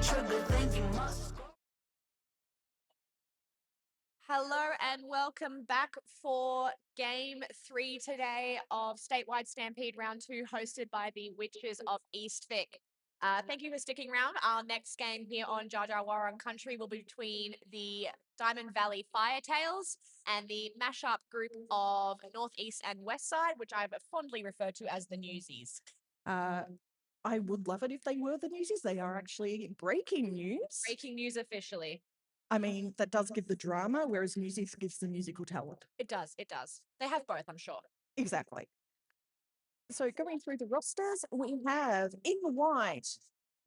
Trigger thinking must. Hello and welcome back for game 3 today of Statewide Stampede Round 2, hosted by the Witches of Eastvic. Thank you for sticking around. Our next game here on Jar Jar Warren Country will be between the Diamond Valley Firetails and the mashup group of Northeast and West Side, which I've fondly referred to as the Newsies. I would love it if they were the Newsies. They are actually breaking news. Breaking news officially. I mean, that does give the drama, whereas Newsies gives the musical talent. It does. They have both, I'm sure. Exactly. So going through the rosters, we have in the white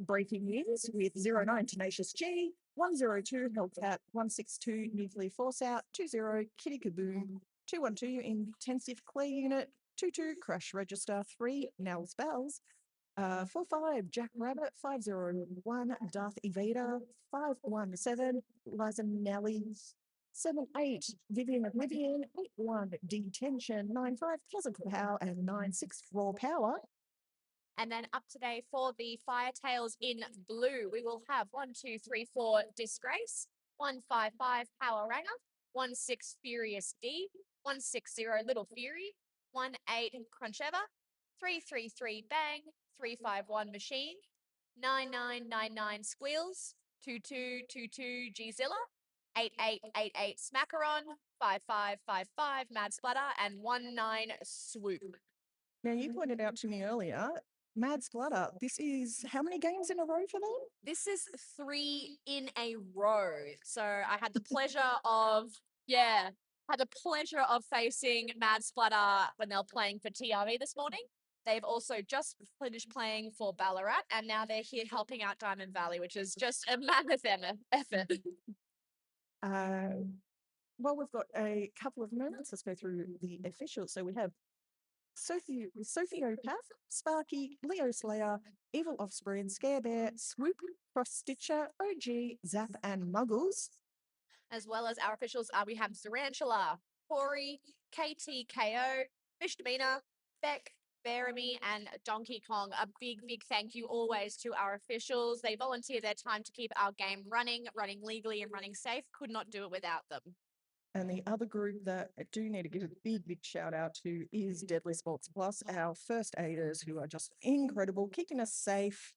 breaking news with 09 Tenacious G, 102 Hellcat, 162 Nuclear Force Out, 20 Kitty Kaboom, 212 Intensive Clear Unit, 22 Crash Register, 3 Nels Bells, 45 Jack Rabbit, 501 Darth Evader, 517 Liza Nelly, 78 Vivian Oblivion, 81 Detention, 95 Pleasant Power, and 96 Raw Power. And then up today for the Firetails in blue, we will have 1, 2, 3, 4 Disgrace, 155 Power Ranger, 16 Furious D, 160 Little Fury, 18 Cruncheva, 333 Bang, 351 Machine, 9999 Squeals, 2222 Gzilla, 8888 Smackaron, 5555 Mad Splatter, and 19 Swoop. Now, you pointed out to me earlier, Mad Splatter, this is how many games in a row for them? This is 3 in a row. So I had the pleasure of, facing Mad Splatter when they were playing for TRV this morning. They've also just finished playing for Ballarat, and now they're here helping out Diamond Valley, which is just a mammoth effort. Well, we've got a couple of moments. Let's go through the officials. So we have Sophie Opath, Sparky, Leo Slayer, Evil Offspring, Scare Bear, Swoop, Cross Stitcher, OG, Zap, and Muggles. As well as our officials, we have Zarantula, Corey, KTKO, Misdemeanor, Beck, Bearamy, and Donkey Kong. A big thank you always to our officials. They volunteer their time to keep our game running legally and running safe. Could not do it without them. And the other group that I do need to give a big shout out to is Deadly Sports Plus, our first aiders who are just incredible, keeping us safe,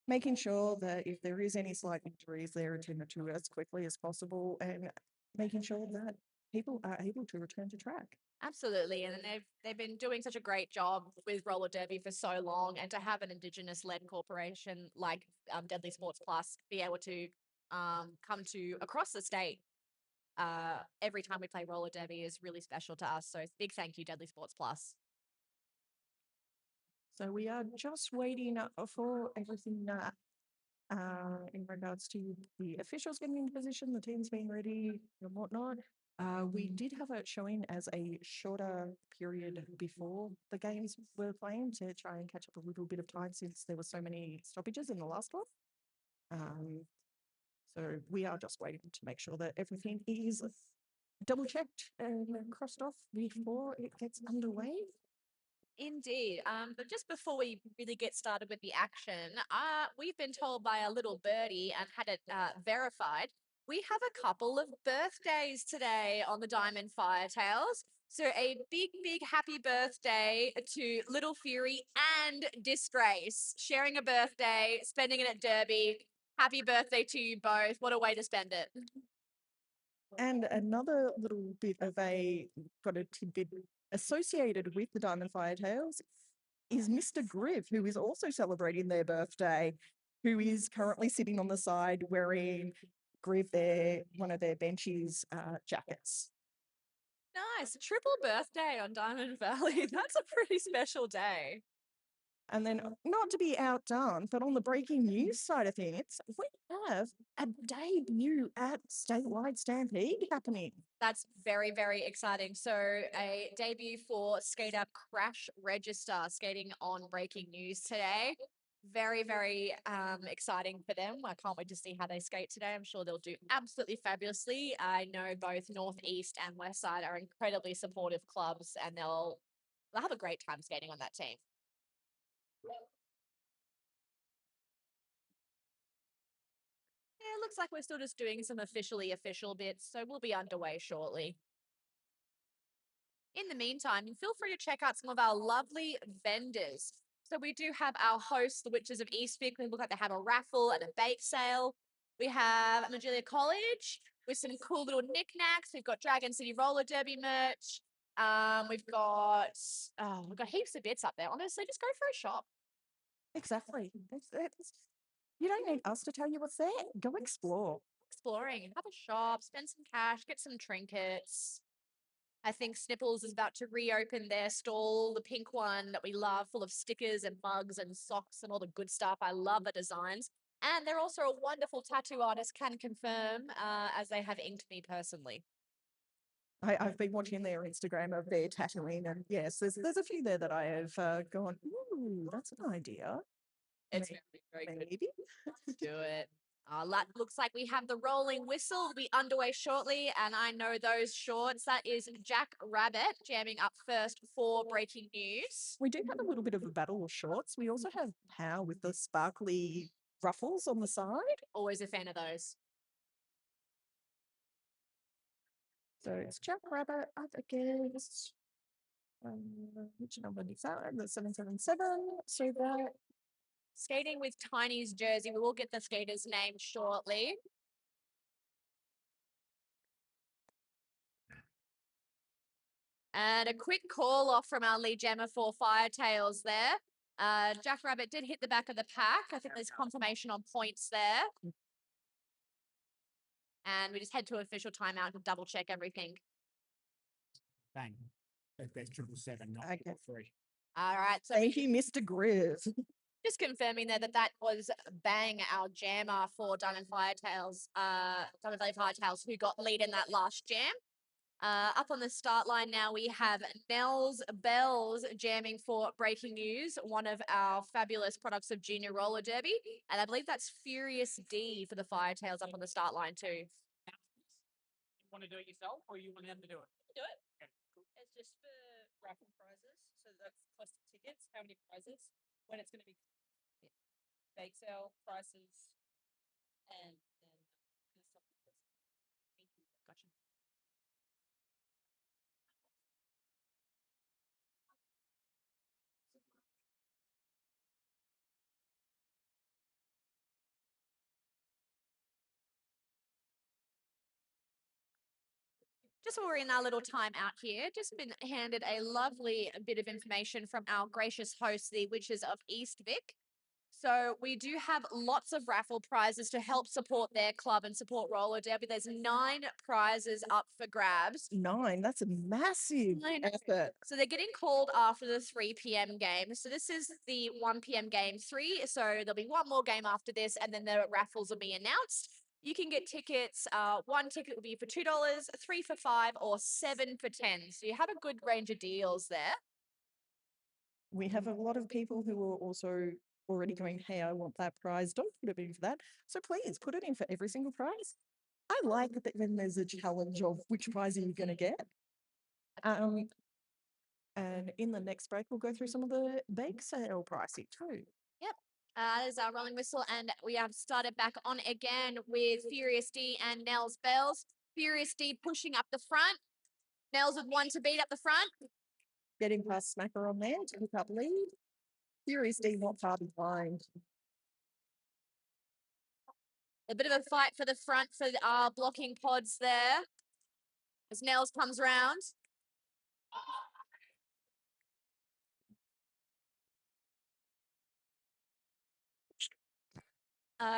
making sure that if there is any slight injuries, they're attended to as quickly as possible, and making sure that people are able to return to track. Absolutely, and they've been doing such a great job with roller derby for so long, and to have an Indigenous-led corporation like Deadly Sports Plus be able to come to across the state every time we play roller derby is really special to us. So big thank you, Deadly Sports Plus. So we are just waiting for everything in regards to the officials getting into position, the teams being ready and whatnot. We did have it showing as a shorter period before the games were playing to try and catch up a little bit of time since there were so many stoppages in the last one. So we are just waiting to make sure that everything is double checked and crossed off before it gets underway. Indeed. But just before we really get started with the action, we've been told by a little birdie and had it verified. We have a couple of birthdays today on the Diamond Firetails. So a big happy birthday to Little Fury and Disgrace, sharing a birthday, spending it at Derby. Happy birthday to you both. What a way to spend it. And another little bit of a tidbit associated with the Diamond Firetails is Mr. Griff, who is also celebrating their birthday, who is currently sitting on the side wearing Griff one of their benchies jackets. Nice. Triple birthday on Diamond Valley. That's a pretty special day. And then, not to be outdone, but on the breaking news side of things, we have a debut at Statewide Stampede happening. That's very exciting. So a debut for skater Crash Register skating on breaking news today. Very exciting for them. I can't wait to see how they skate today. I'm sure they'll do absolutely fabulously. I know both Northeast and West Side are incredibly supportive clubs, and they'll have a great time skating on that team. it looks like we're still just doing some official bits, so we'll be underway shortly. In the meantime, feel free to check out some of our lovely vendors. So we do have our hosts, the Witches of Eastwick. They look like they have a raffle and a bake sale. We have Magelia College with some cool little knickknacks. We've got Dragon City Roller Derby merch. We've got heaps of bits up there. Honestly, just go for a shop. Exactly. You don't need us to tell you what's there. Go explore. Exploring, have a shop, spend some cash, get some trinkets. I think Snipples is about to reopen their stall, the pink one that we love, full of stickers and mugs and socks and all the good stuff. I love the designs. And they're also a wonderful tattoo artist, can confirm, as they have inked me personally. I've been watching their Instagram of their tattooing, and yes, there's a few there that I have gone, ooh, that's an idea. It's very good. Maybe. Do it. Looks like we have the rolling whistle. Will be underway shortly, and I know those shorts. That is Jack Rabbit jamming up first for breaking news. We do have a little bit of a battle of shorts. We also have Pow with the sparkly ruffles on the side. Always a fan of those. So it's Jack Rabbit up against which number is that? The 777. So that Skating with Tiny's jersey. We will get the skater's name shortly. And a quick call off from our lead jammer for Firetails there. Jack Rabbit did hit the back of the pack. I think there's confirmation on points there. And we just head to official timeout to double check everything. Bang. That's 777, not Okay. 3. All right. So thank you, Mr. Griff. just confirming there that was Bang, our jammer for Diamond Firetails, Diamond Valley Firetails, who got lead in that last jam. Up on the start line now, we have Nels Bells jamming for Breaking News, one of our fabulous products of Junior Roller Derby. And I believe that's Furious D for the Firetails up on the start line too. You want to do it yourself or you want them to do it? Do it. Okay, cool. It's just for raffle prizes. So that's cost of tickets, how many prizes, when it's going to be bake sale prices, and then stuff like this. Thank you. Gotcha. Just while we're in our little time out here, just been handed a lovely bit of information from our gracious hosts, the Witches of Eastwick. So we do have lots of raffle prizes to help support their club and support Roller Derby. There's 9 prizes up for grabs. 9, that's a massive I know. effort. So they're getting called after the 3 p.m. game. So this is the 1 p.m. game 3. So there'll be one more game after this, and then the raffles will be announced. You can get tickets. One ticket will be for $2, 3 for $5, or 7 for 10. So you have a good range of deals there. We have a lot of people who are also already going, hey, I want that prize. Don't put it in for that. So please put it in for every single prize. I like that when there's a challenge of which prize are you going to get. And in the next break, we'll go through some of the bake sale pricing too. Yep. That is our rolling whistle, and we have started back on again with Furious D and Nels Bells. Furious D pushing up the front. Nels with 1 to beat up the front. Getting past Smacker on there to pick up lead. Furious D not far behind. A bit of a fight for the front for our blocking pods there. As Nels comes round.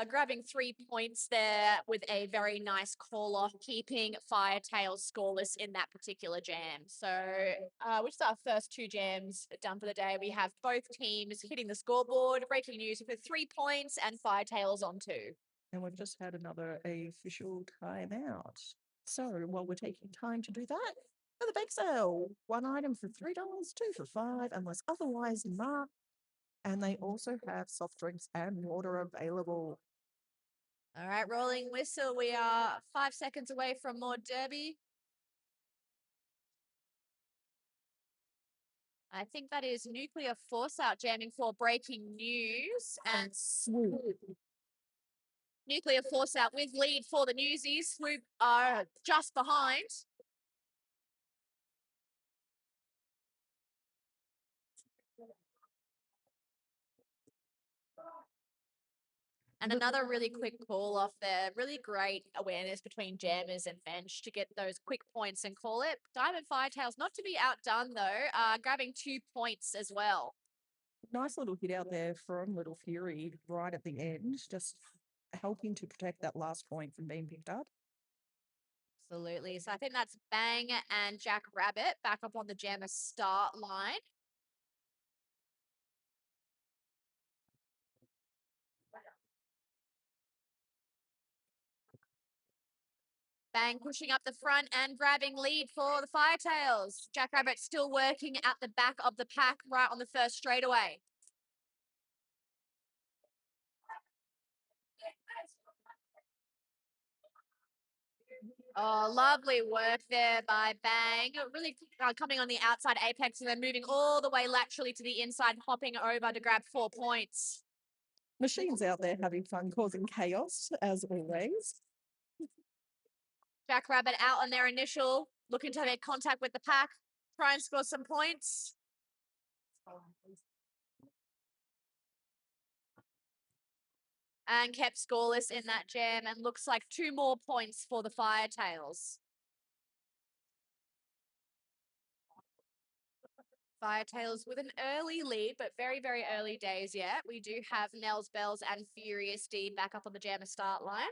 Grabbing 3 points there with a very nice call off, keeping Firetails scoreless in that particular jam. So, which is our first 2 jams done for the day. We have both teams hitting the scoreboard. Breaking news for 3 points and Firetails on 2. And we've just had another official timeout. So while we're taking time to do that, for the bake sale, 1 item for $3, 2 for $5, unless otherwise marked. And they also have soft drinks and water available. All right, rolling whistle. We are 5 seconds away from more derby. I think that is Nuclear Force out jamming for breaking news. And Swoop. Nuclear Force out with lead for the Newsies. Swoop are just behind. And another really quick call off there. Really great awareness between jammers and bench to get those quick points and call it. Diamond Firetails, not to be outdone though, grabbing 2 points as well. Nice little hit out there from Little Fury right at the end, just helping to protect that last point from being picked up. Absolutely. So I think that's Bang and Jack Rabbit back up on the jammer start line. Bang pushing up the front and grabbing lead for the Firetails. Jack Rabbit still working at the back of the pack right on the first straightaway. Oh, lovely work there by Bang. Really coming on the outside apex and then moving all the way laterally to the inside, hopping over to grab 4 points. Machines out there having fun, causing chaos, as always. Jack Rabbit out on their initial, looking to make contact with the pack, try and score some points. And kept scoreless in that jam and looks like 2 more points for the Firetails. Firetails with an early lead, but very, very early days yet. We do have Nels Bells and Furious D back up on the jammer start line.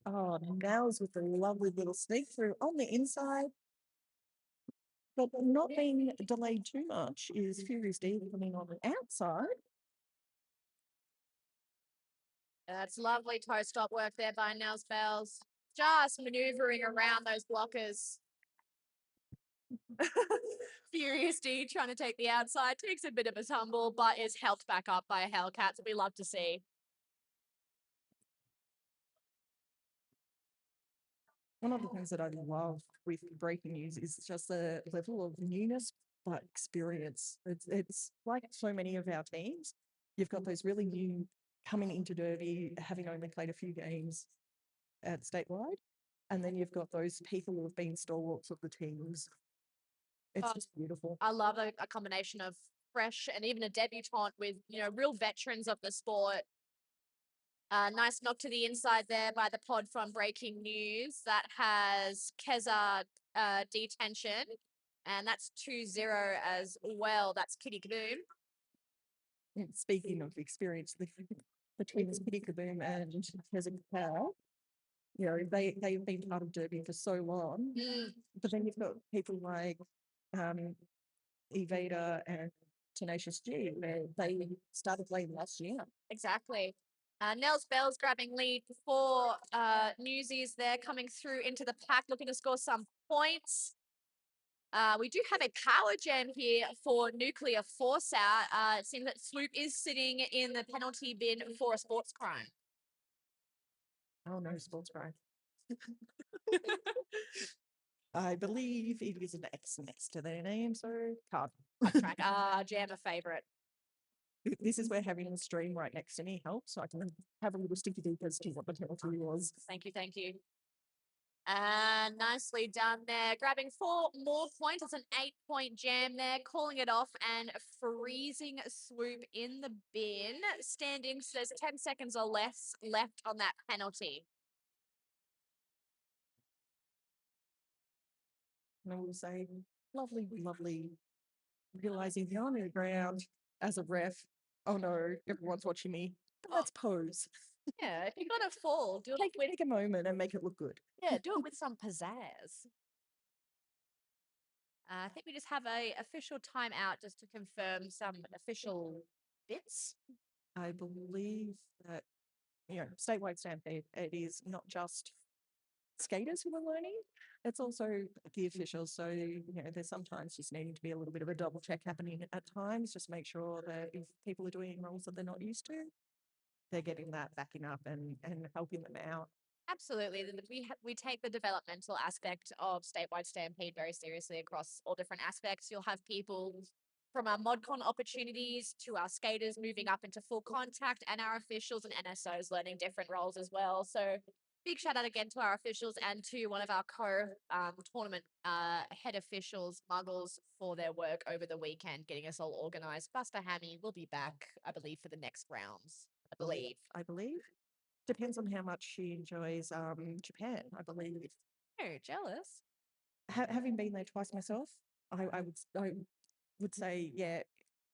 Oh, Nels with a lovely little sneak through on the inside. But not being delayed too much is Furious D coming on the outside. That's lovely toe stop work there by Nels Bells. Just maneuvering around those blockers. Furious D trying to take the outside, takes a bit of a tumble, but is helped back up by a Hellcat, so we love to see. One of the things that I love with breaking news is just the level of newness but experience. It's like so many of our teams. You've got those really new coming into Derby, having only played a few games at statewide, and then you've got those people who have been stalwarts of the teams. It's just beautiful. I love a combination of fresh and even a debutante with, you know, real veterans of the sport. Nice knock to the inside there by the pod from Breaking News. That has Keza detention. And that's 2-0 as well. That's Kitty Kaboom. And speaking of experience, between Kitty Kaboom and Keza Cow, you know, they've been part of Derby for so long. But then you've got people like Evada and Tenacious G, where they started playing last year. Exactly. Nels Bell's grabbing lead for Newsies there, coming through into the pack, looking to score some points. We do have a power jam here for Nuclear Force out. It seems that Swoop is sitting in the penalty bin for a sports crime. Oh no, sports crime. I believe it is an X next to their name, so can't. Track. Jammer favorite. This is where having the stream right next to me helps, so I can have a little sticky deep as to what the penalty was. Thank you, thank you. And nicely done there. Grabbing 4 more points. It's an 8-point jam there. Calling it off and freezing Swoop in the bin. Standing, so there's 10 seconds or less left on that penalty. And I will say, lovely, lovely, realizing the on the ground as a ref. Oh no, everyone's watching me. But let's pose. Yeah, if you're gonna fall, do it with Take a moment and make it look good. yeah, do it with some pizzazz. I think we just have a official timeout just to confirm some official bits. I believe that, you know, statewide stampede, it is not just skaters who are learning, it's also the officials. So, you know, there's sometimes just needing to be a little bit of a double check happening at times, just make sure that if people are doing roles that they're not used to, they're getting that backing up and helping them out. Absolutely. We take the developmental aspect of Statewide Stampede very seriously across all different aspects. You'll have people from our ModCon opportunities to our skaters moving up into full contact, and our officials and NSOs learning different roles as well. So big shout out again to our officials and to one of our tournament head officials, Muggles, for their work over the weekend, getting us all organized. Buster Hammy will be back, I believe, for the next rounds. I believe. I believe. Depends on how much she enjoys Japan, I believe. Oh, jealous. Having been there twice myself, I would say, yeah,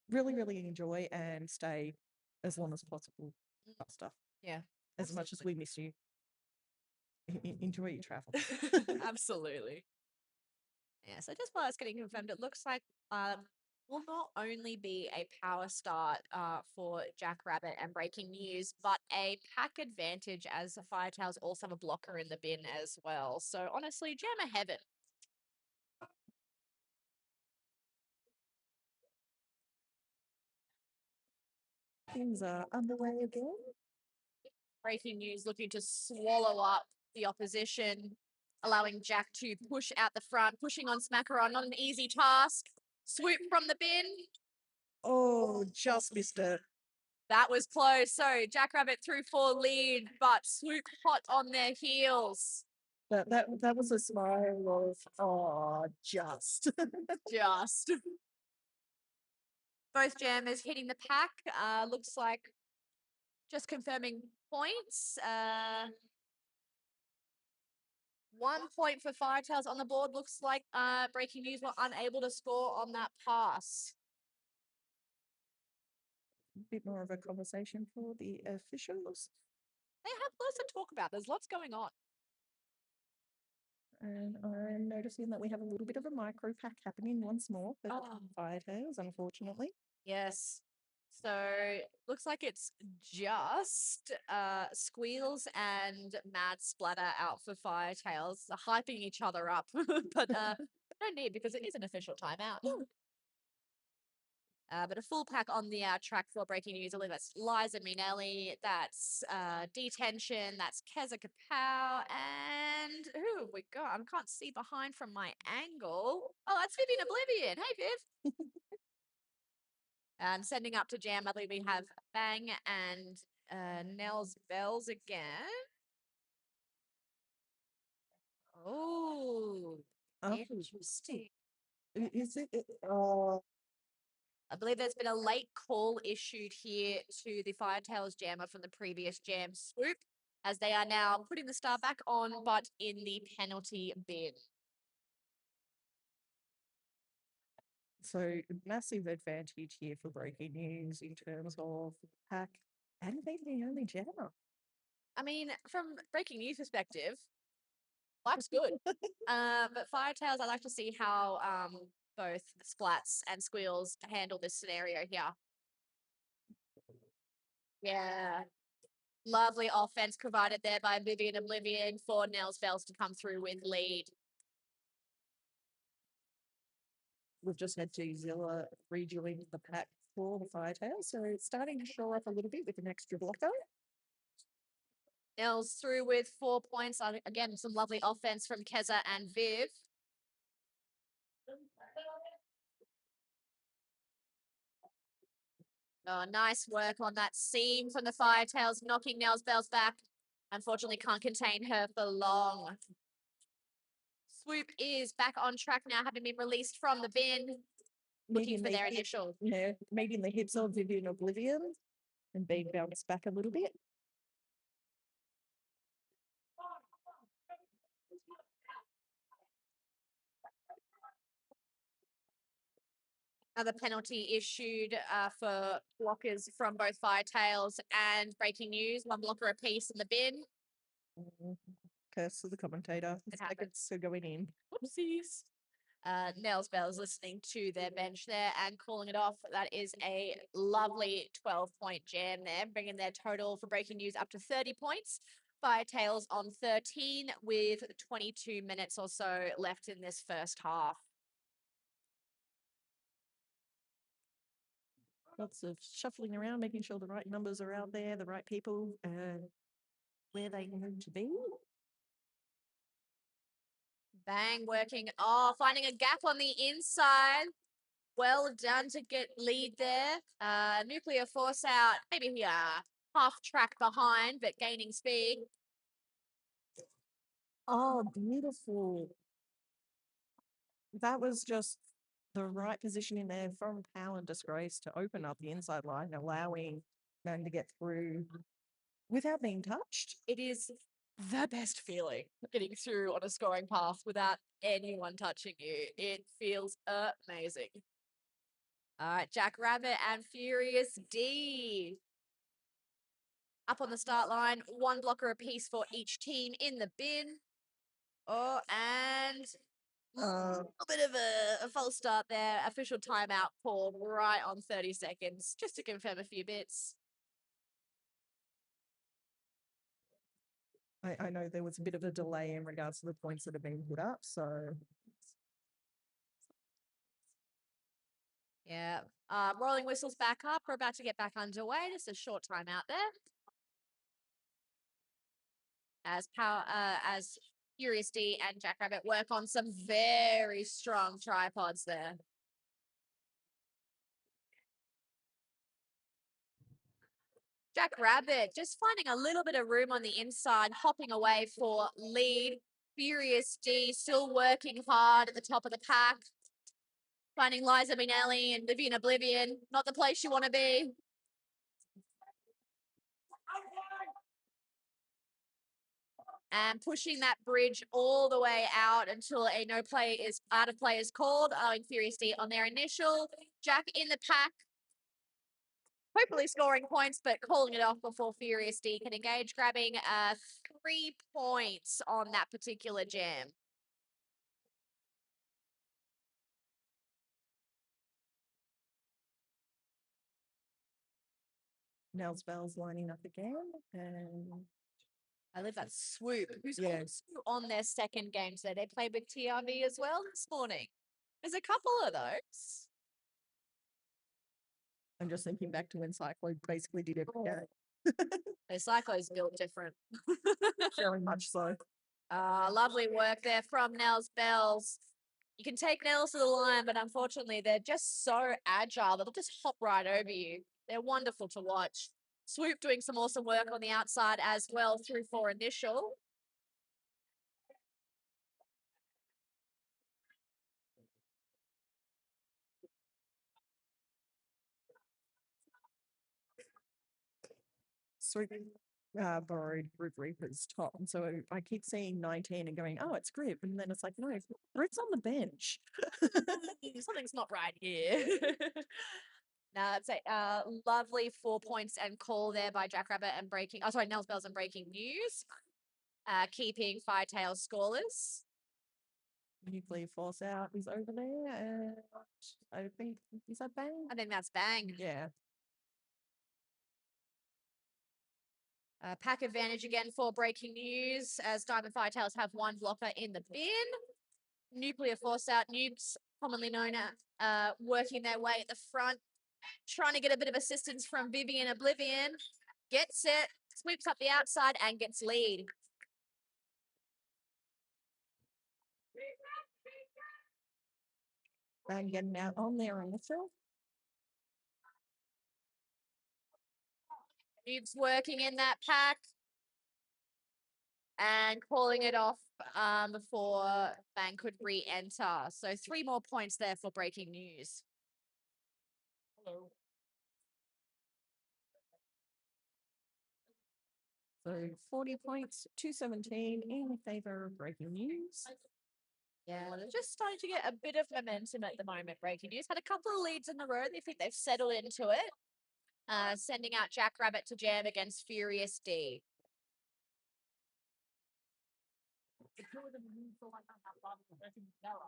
really, really enjoy and stay as long as possible. Stuff. Yeah. As much as we miss you. Enjoy your travel. Absolutely. Yeah, so just while it's getting confirmed, it looks like will not only be a power start for Jackrabbit and Breaking News, but a pack advantage as the Firetails also have a blocker in the bin as well. So honestly, jam of heaven. Things are underway again. Breaking News looking to swallow up the opposition, allowing Jack to push out the front, pushing on Smackaron, not an easy task. Swoop from the bin. Oh, just missed it. That was close. So Jackrabbit through 4 lead, but Swoop hot on their heels. That was a smile of just. Just. Both jammers hitting the pack. Looks like just confirming points. 1 point for Firetails on the board. Looks like Breaking News were unable to score on that pass. Bit more of a conversation for the officials. They have lots to talk about. There's lots going on. And I'm noticing that we have a little bit of a micro pack happening once more for Firetails, unfortunately. Yes. So looks like it's just Squeals and Mad Splatter out for Firetails, hyping each other up, but no need because it is an official timeout. But a full pack on the track for Breaking News. I believe that's Liza Minelli, that's Detention, that's Keza Kapow, and who have we got? I can't see behind from my angle. Oh, that's Vivian Oblivion. Hey, Viv. And sending up to Jam, I believe we have Bang and Nels Bells again. Oh, interesting. Is it? I believe there's been a late call issued here to the Firetails jammer from the previous jam swoop, as they are now putting the star back on, but in the penalty bin. So massive advantage here for Breaking News in terms of pack and being the only jammer. I mean, from Breaking News perspective, life's good. But Firetails, I'd like to see how both Splats and Squeals handle this scenario here. Yeah. Lovely offense provided there by Vivian Oblivion for Nels Bells to come through with lead. We've just had Zilla rejoin the pack for the Firetails, so it's starting to shore up a little bit with an extra blocker. Nels through with 4 points. Again, some lovely offense from Keza and Viv. Oh, nice work on that seam from the Firetails, knocking Nels Bells back. Unfortunately, can't contain her for long. Swoop is back on track now, having been released from the bin, looking for their initial. Yeah, meeting the hips of Vivian Oblivion and being bounced back a little bit. Another penalty issued for blockers from both Firetails and Breaking News. 1 blocker apiece in the bin. Curse of the commentator. It's like it's going in. Whoopsies. Nels Bells listening to their bench there and calling it off. That is a lovely 12-point jam there, bringing their total for Breaking News up to 30 points. Firetails on 13 with 22 minutes or so left in this first half. Lots of shuffling around, making sure the right numbers are out there, the right people. where they need to be. Bang working. Oh, finding a gap on the inside. Well done to get lead there. Nuclear force out. Maybe half track behind, but gaining speed. Oh, beautiful. That was just the right position in there from Power and Disgrace to open up the inside line, allowing them to get through without being touched. It is the best feeling getting through on a scoring path without anyone touching you. It feels amazing. All right, Jack Rabbit and Furious D. Up on the start line, one blocker apiece for each team in the bin. Oh, and a bit of a false start there. Official timeout called right on 30 seconds, just to confirm a few bits. I know there was a bit of a delay in regards to the points that have been put up, so Yeah. Rolling whistles back up. We're about to get back underway. Just a short time out there. As Furious D and Jackrabbit work on some very strong tripods there. Jackrabbit just finding a little bit of room on the inside, hopping away for lead. Furious D still working hard at the top of the pack. Finding Liza Minnelli and Vivian Oblivion, not the place you want to be. And pushing that bridge all the way out until a no play is out of play is called, owing Furious D on their initial. Jack in the pack, hopefully scoring points, but calling it off before Furious D can engage, grabbing 3 points on that particular jam. Nels Bell's lining up again, and I love that Swoop, who's Yeah. also on their second game today. They played with TRV as well this morning. There's a couple of those. I'm just thinking back to when Cyclo basically did every game. The Cyclo's built different. Very much so. Lovely work there from Nels Bells. You can take Nels to the line, but unfortunately, they're just so agile. They'll just hop right over you. They're wonderful to watch. Swoop doing some awesome work on the outside as well through for initial. So borrowed Grid Reaper's top, and so I keep seeing 19 and going, oh, it's Grip, and then it's like, no, Grip's on the bench. Something's not right here. Now it's a lovely 4 points and call there by Jackrabbit and breaking. Oh, sorry, Nels Bells and breaking news. Keeping Firetails scoreless. Nuclear Force out is over there, and I think, is that Bang? I think that's Bang. Yeah. Pack advantage again for breaking news as Diamond Firetails have one blocker in the bin. Nuclear force out. Nukes, commonly known as working their way at the front, trying to get a bit of assistance from Vivian Oblivion. Gets it, sweeps up the outside and gets lead. Bang getting out on there initial. Nukes working in that pack. And calling it off before Bang could re-enter. So 3 more points there for breaking news. Hello. So 40 points, 217 in favor of breaking news. Yeah, they're just starting to get a bit of momentum at the moment. Breaking news had a couple of leads in the row. They think they've settled into it. Sending out Jackrabbit to jam against Furious D.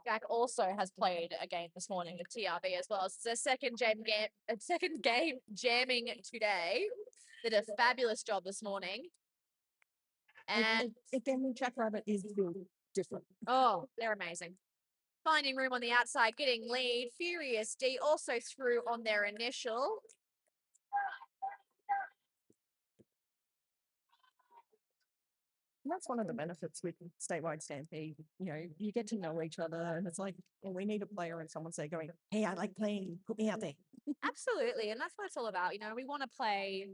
Jack also has played a game this morning with TRB as well. It's their second game jamming today. Did a fabulous job this morning. And Again, Jackrabbit is built different. oh, they're amazing. Finding room on the outside, getting lead. Furious D also through on their initial. And that's one of the benefits with Statewide Stampede. You get to know each other, and it's like, well, we need a player, and someone's there going, "Hey, I like playing. Put me out there." Absolutely. And that's what it's all about. We want to play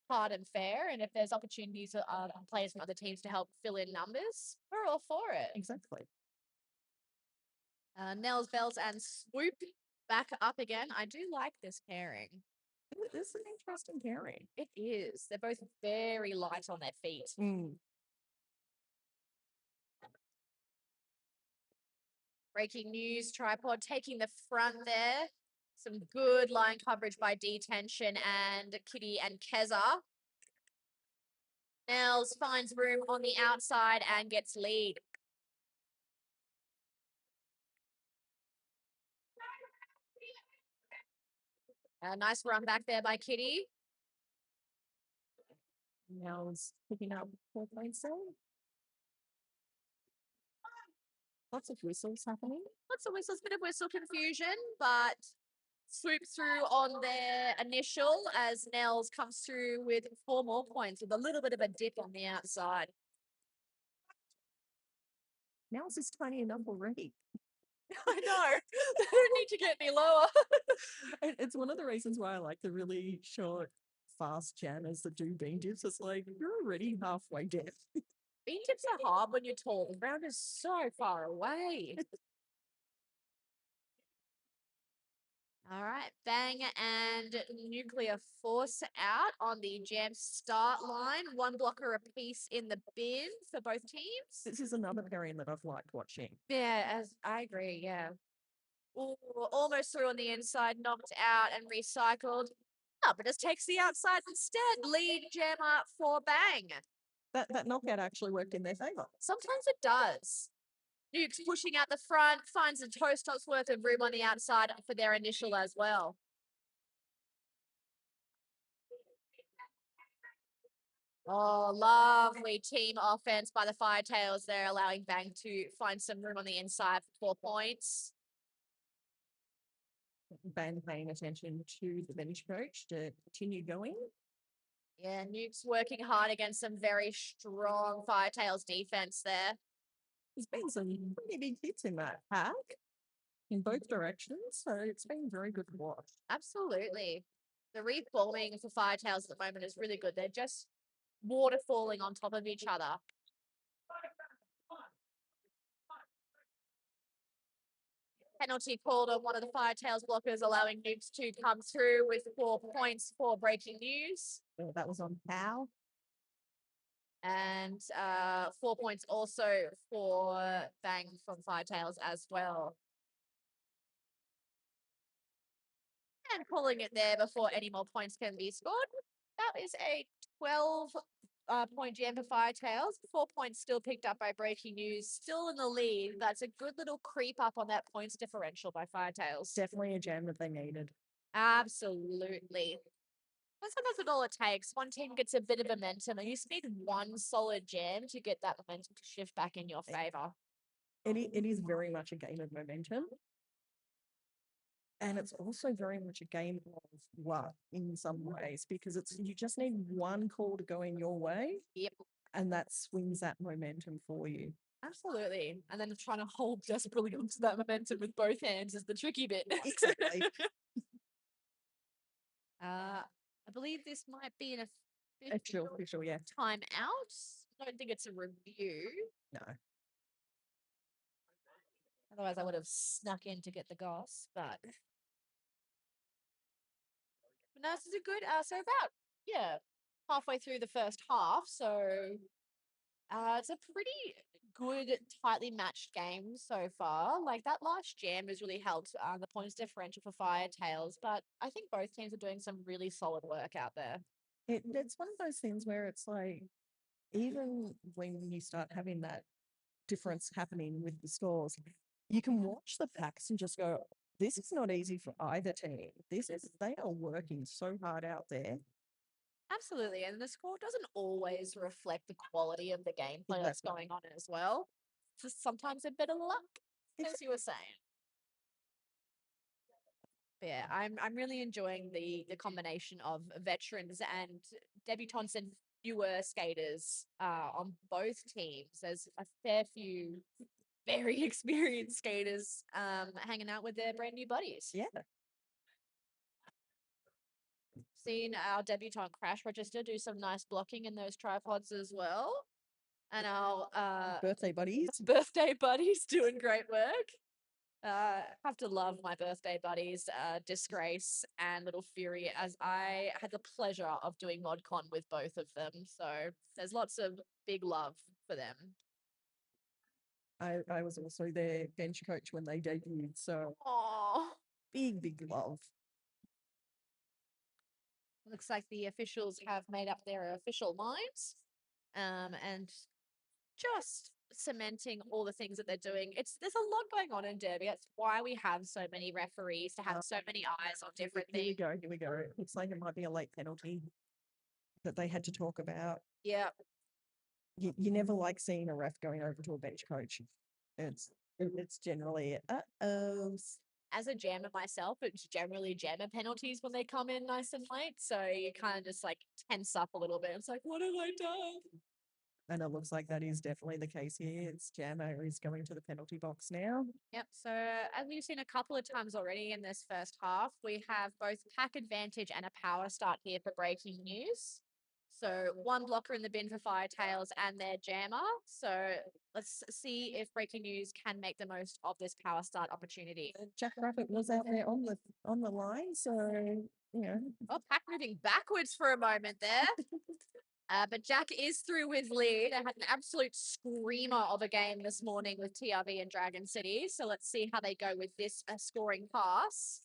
hard and fair. And if there's opportunities for players from other teams to help fill in numbers, we're all for it. Exactly. Nels, Bells, and Swoop back up again. I do like this pairing. This is an interesting pairing. It is. They're both very light on their feet. Breaking news, Tripod taking the front there. Some good line coverage by Detention and Kitty and Keza. Nels finds room on the outside and gets lead. A nice run back there by Kitty. Nels picking up 4 points there. Lots of whistles happening. Lots of whistles, bit of whistle confusion, but swoop through on their initial as Nels comes through with 4 more points with a little bit of a dip on the outside. Nels is tiny enough already. I know. They don't need to get any lower. It's one of the reasons why I like the really short, fast jammers that do bean dips. It's like, you're already halfway deaf. Bean tips are hard when you're tall. The ground is so far away. All right, Bang and Nuclear Force out on the jam start line. 1 blocker apiece in the bin for both teams. This is another pairing that I've liked watching. Yeah, as I agree, yeah. Ooh, almost through on the inside, knocked out and recycled. Oh, but just takes the outside instead. Lead jammer for Bang. That knockout actually worked in their favour. Sometimes it does. Nuke's pushing out the front, finds a toe stop's worth of room on the outside for their initial as well. Oh, lovely team offense by the Firetails there, allowing Bang to find some room on the inside for 4 points. Bang paying attention to the bench coach to continue going. Yeah, Nuke's working hard against some very strong Firetails defense there. There's been some pretty big hits in that pack in both directions, so it's been very good to watch. Absolutely. The reforming for Firetails at the moment is really good. They're just waterfalling on top of each other. Penalty called on one of the Firetails blockers, allowing Nukes to come through with 4 points for breaking news. That was on Pow. And 4 points also for Bang from Firetails as well. And pulling it there before any more points can be scored. That is a 12 point jam for Firetails. 4 points still picked up by breaking news. Still in the lead. That's a good little creep up on that points differential by Firetails. Definitely a jam that they needed. Absolutely. And sometimes that's all it takes. One team gets a bit of momentum, and you just need one solid jam to get that momentum to shift back in your favor. It is very much a game of momentum. And it's also very much a game of luck in some ways, because you just need one call to go in your way. Yep. And that swings that momentum for you. Absolutely. And then trying to hold desperately onto that momentum with both hands is the tricky bit. Exactly. I believe this might be an Official, yeah. time out. I don't think it's a review. No. Otherwise, I would have snuck in to get the goss, but no, this is a good, so about, halfway through the first half, so it's a pretty good, tightly matched game so far. Like, that last jam has really helped the points differential for Firetails, but I think both teams are doing some really solid work out there. It's one of those things where it's like, even when you start having that difference happening with the scores, you can watch the packs and just go, this is not easy for either team. They are working so hard out there. Absolutely. And the score doesn't always reflect the quality of the gameplay that's going on as well. Just sometimes a bit of luck, as you were saying. But yeah, I'm really enjoying the combination of veterans and debutants and fewer skaters on both teams. There's a fair few very experienced skaters hanging out with their brand new buddies. Yeah. Seen our debutante Crash Register do some nice blocking in those tripods as well. And our Birthday buddies. birthday buddies doing great work. Have to love my birthday buddies, Disgrace and Little Fury, as I had the pleasure of doing ModCon with both of them. So there's lots of big love for them. I was also their bench coach when they debuted, so Oh, big love. looks like the officials have made up their official minds, and just cementing all the things that they're doing. There's a lot going on in Derby. That's why we have so many referees to have so many eyes on different Here we things. go. Here we go. Looks like it might be a late penalty that they had to talk about. Yeah, You never like seeing a ref going over to a bench coach. It's generally as a jammer myself, it's generally jammer penalties when they come in nice and late. So you kind of just like tense up a little bit. It's like, what have I done? and it looks like that is definitely the case here. It's Jammer is going to the penalty box now. Yep. So as we've seen a couple of times already in this first half, we have both pack advantage and a power start here for breaking news. So one blocker in the bin for Firetails and their jammer. So let's see if breaking news can make the most of this power start opportunity. Jack Rabbit was out there on the line, so you know. Oh, pack moving backwards for a moment there. But Jack is through with lead. I had an absolute screamer of a game this morning with TRV and Dragon City. So let's see how they go with this scoring pass.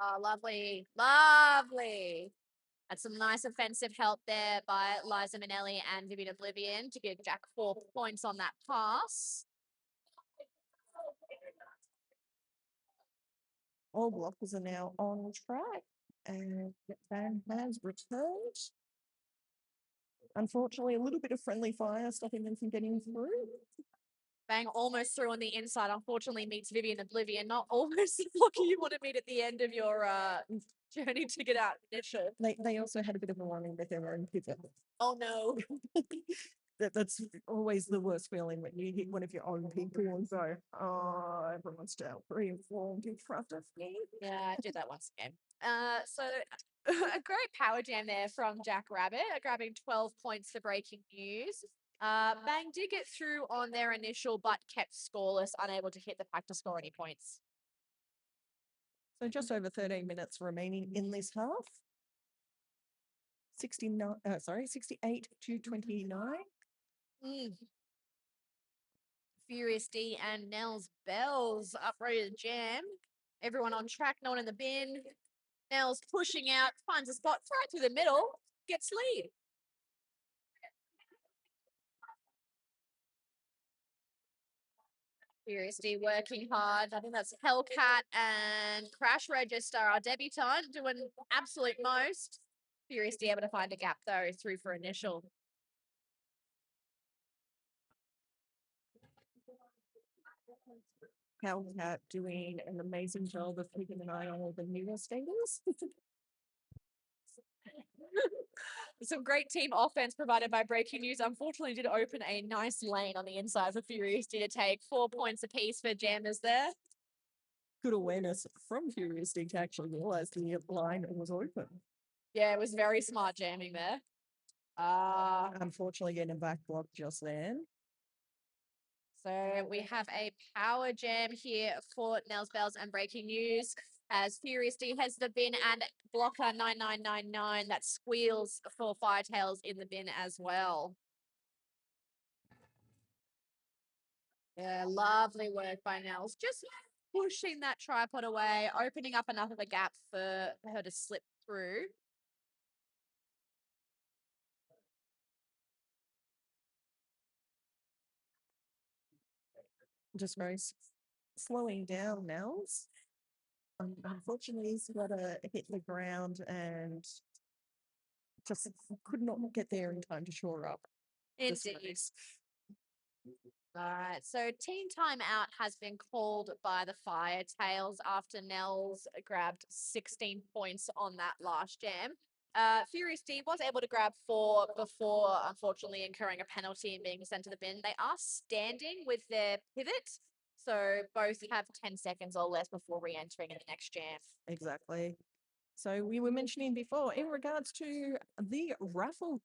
Oh, lovely. Lovely. That's some nice offensive help there by Liza Minnelli and Vivian Oblivion to give Jack 4 points on that pass. All blockers are now on track, and Van has returned. Unfortunately, a little bit of friendly fire stopping them from getting through. Bang, almost through on the inside. Unfortunately, meets Vivian Oblivion. Not almost the blocker you want to meet at the end of your journey to get out initial. They also had a bit of a run-in with their own pivot. Oh no. That's always the worst feeling when you hit one of your own people and go, oh, everyone's still pre-informed in front of me. Yeah, I did that once again. So a great power jam there from Jack Rabbit, grabbing 12 points for breaking news. Bang did get through on their initial, but kept scoreless, unable to hit the pack to score any points. So just over 13 minutes remaining in this half. 68 to 29. Furious D and Nels Bells up ready to jam. Everyone on track, no one in the bin. Nels pushing out, finds a spot right through the middle, gets lead. Furious D working hard. I think that's Hellcat and Crash Register, our debutante, doing absolute most. Furious D able to find a gap though, through for initial. Hellcat doing an amazing job of keeping an eye on all the newer skaters. Some great team offense provided by Breaking News. Unfortunately, did open a nice lane on the inside for Furious D to take 4 points apiece for jammers there. Good awareness from Furious D to actually realise the line was open. Yeah, it was very smart jamming there. Unfortunately, getting a back block just then. So we have a power jam here for Nels Bells and Breaking News as Furious D has the bin and blocker 9999 that squeals for Firetails in the bin as well. Yeah, lovely work by Nels. Just pushing that tripod away, opening up enough of a gap for her to slip through. Just very slowing down Nels. Unfortunately, he's got to hit the ground and just could not get there in time to shore up. Indeed. All right, so team timeout has been called by the Firetails after Nels grabbed 16 points on that last jam. Furious D was able to grab 4 before, unfortunately, incurring a penalty and being sent to the bin. They are standing with their pivot, so both have 10 seconds or less before re-entering in the next jam. Exactly. So we were mentioning before in regards to the raffle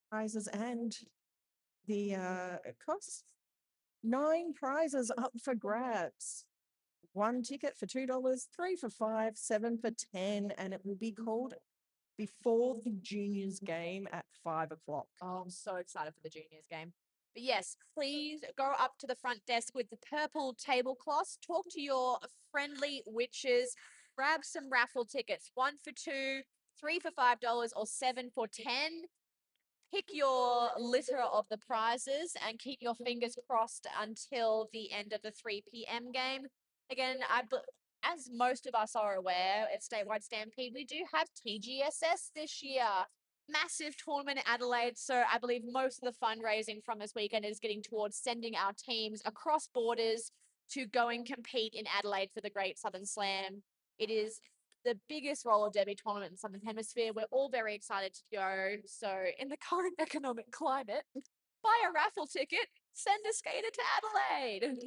prizes and the costs, 9 prizes up for grabs. 1 ticket for $2, 3 for 5, 7 for 10, and it will be called before the juniors game at 5 o'clock. Oh, I'm so excited for the juniors game. But yes, please go up to the front desk with the purple tablecloths, talk to your friendly witches, grab some raffle tickets, 1 for 2, 3 for $5, or 7 for 10. Pick your litter of the prizes and keep your fingers crossed until the end of the 3 p.m. game. Again, as most of us are aware, at Statewide Stampede, we do have TGSS this year. Massive tournament in Adelaide. So I believe most of the fundraising from this weekend is getting towards sending our teams across borders to go and compete in Adelaide for the Great Southern Slam. It is the biggest roller derby tournament in the Southern Hemisphere. We're all very excited to go. So, in the current economic climate, buy a raffle ticket, send a skater to Adelaide.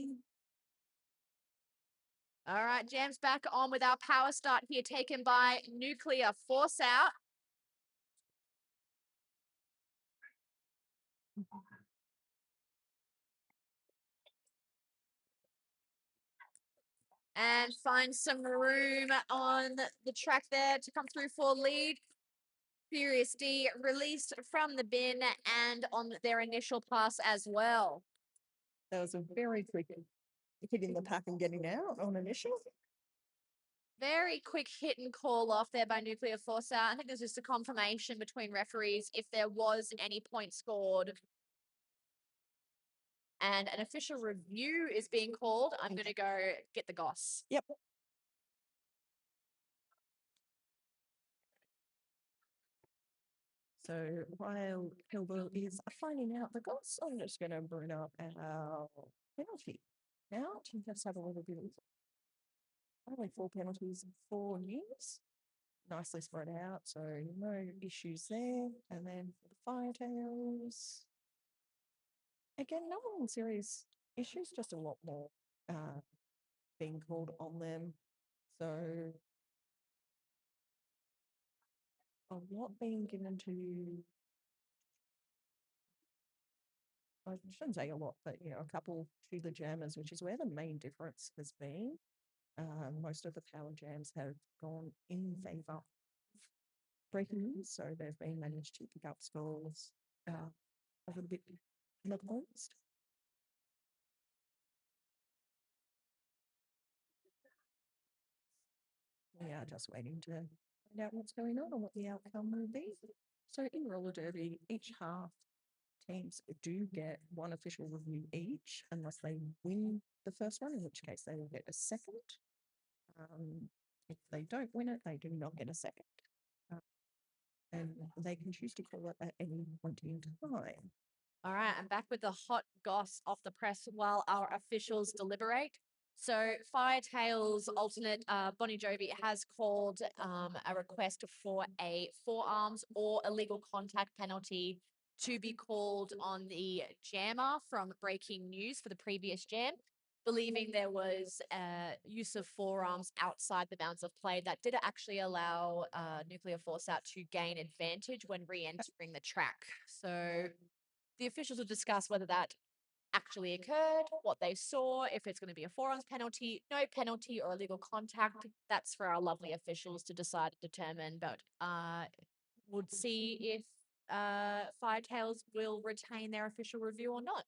All right, Jam's back on with our power start here, taken by Nuclear Force Out. And find some room on the track there to come through for lead. Furious D released from the bin and on their initial pass as well. That was a very quick hitting the pack and getting out on initial. Very quick hit and call off there by Nuclear Force Out. I think there's just a confirmation between referees if there was any point scored. And an official review is being called. I'm going to go get the goss. Yep. So while Hilda is finding out the goals, I'm just going to bring up our penalty. Now, to just have a little bit of only 4 penalties, 4 years. Nicely spread out, so no issues there. And then for the Firetails, again, no one serious issues, just a lot more being called on them. So a lot being given to, I shouldn't say a lot, but a couple to the jammers, which is where the main difference has been. Most of the power jams have gone in favour of breaking news, so they've been managed to pick up scores a little bit in the points. We are just waiting to find out what's going on and what the outcome will be. So in roller derby, each half teams do get 1 official review each, unless they win the first one, in which case they will get a second. If they don't win it, they do not get a second. And they can choose to call it at any point in time. All right, I'm back with the hot goss off the press while our officials deliberate. So Firetails alternate Bonnie Jovi has called a request for a forearms or illegal contact penalty to be called on the jammer from breaking news for the previous jam, believing there was use of forearms outside the bounds of play that did actually allow Nuclear Force Out to gain advantage when re-entering the track. So the officials will discuss whether that actually occurred, what they saw, if it's going to be a forearms penalty, no penalty, or illegal contact. That's for our lovely officials to decide and determine. But would see if Firetails will retain their official review or not.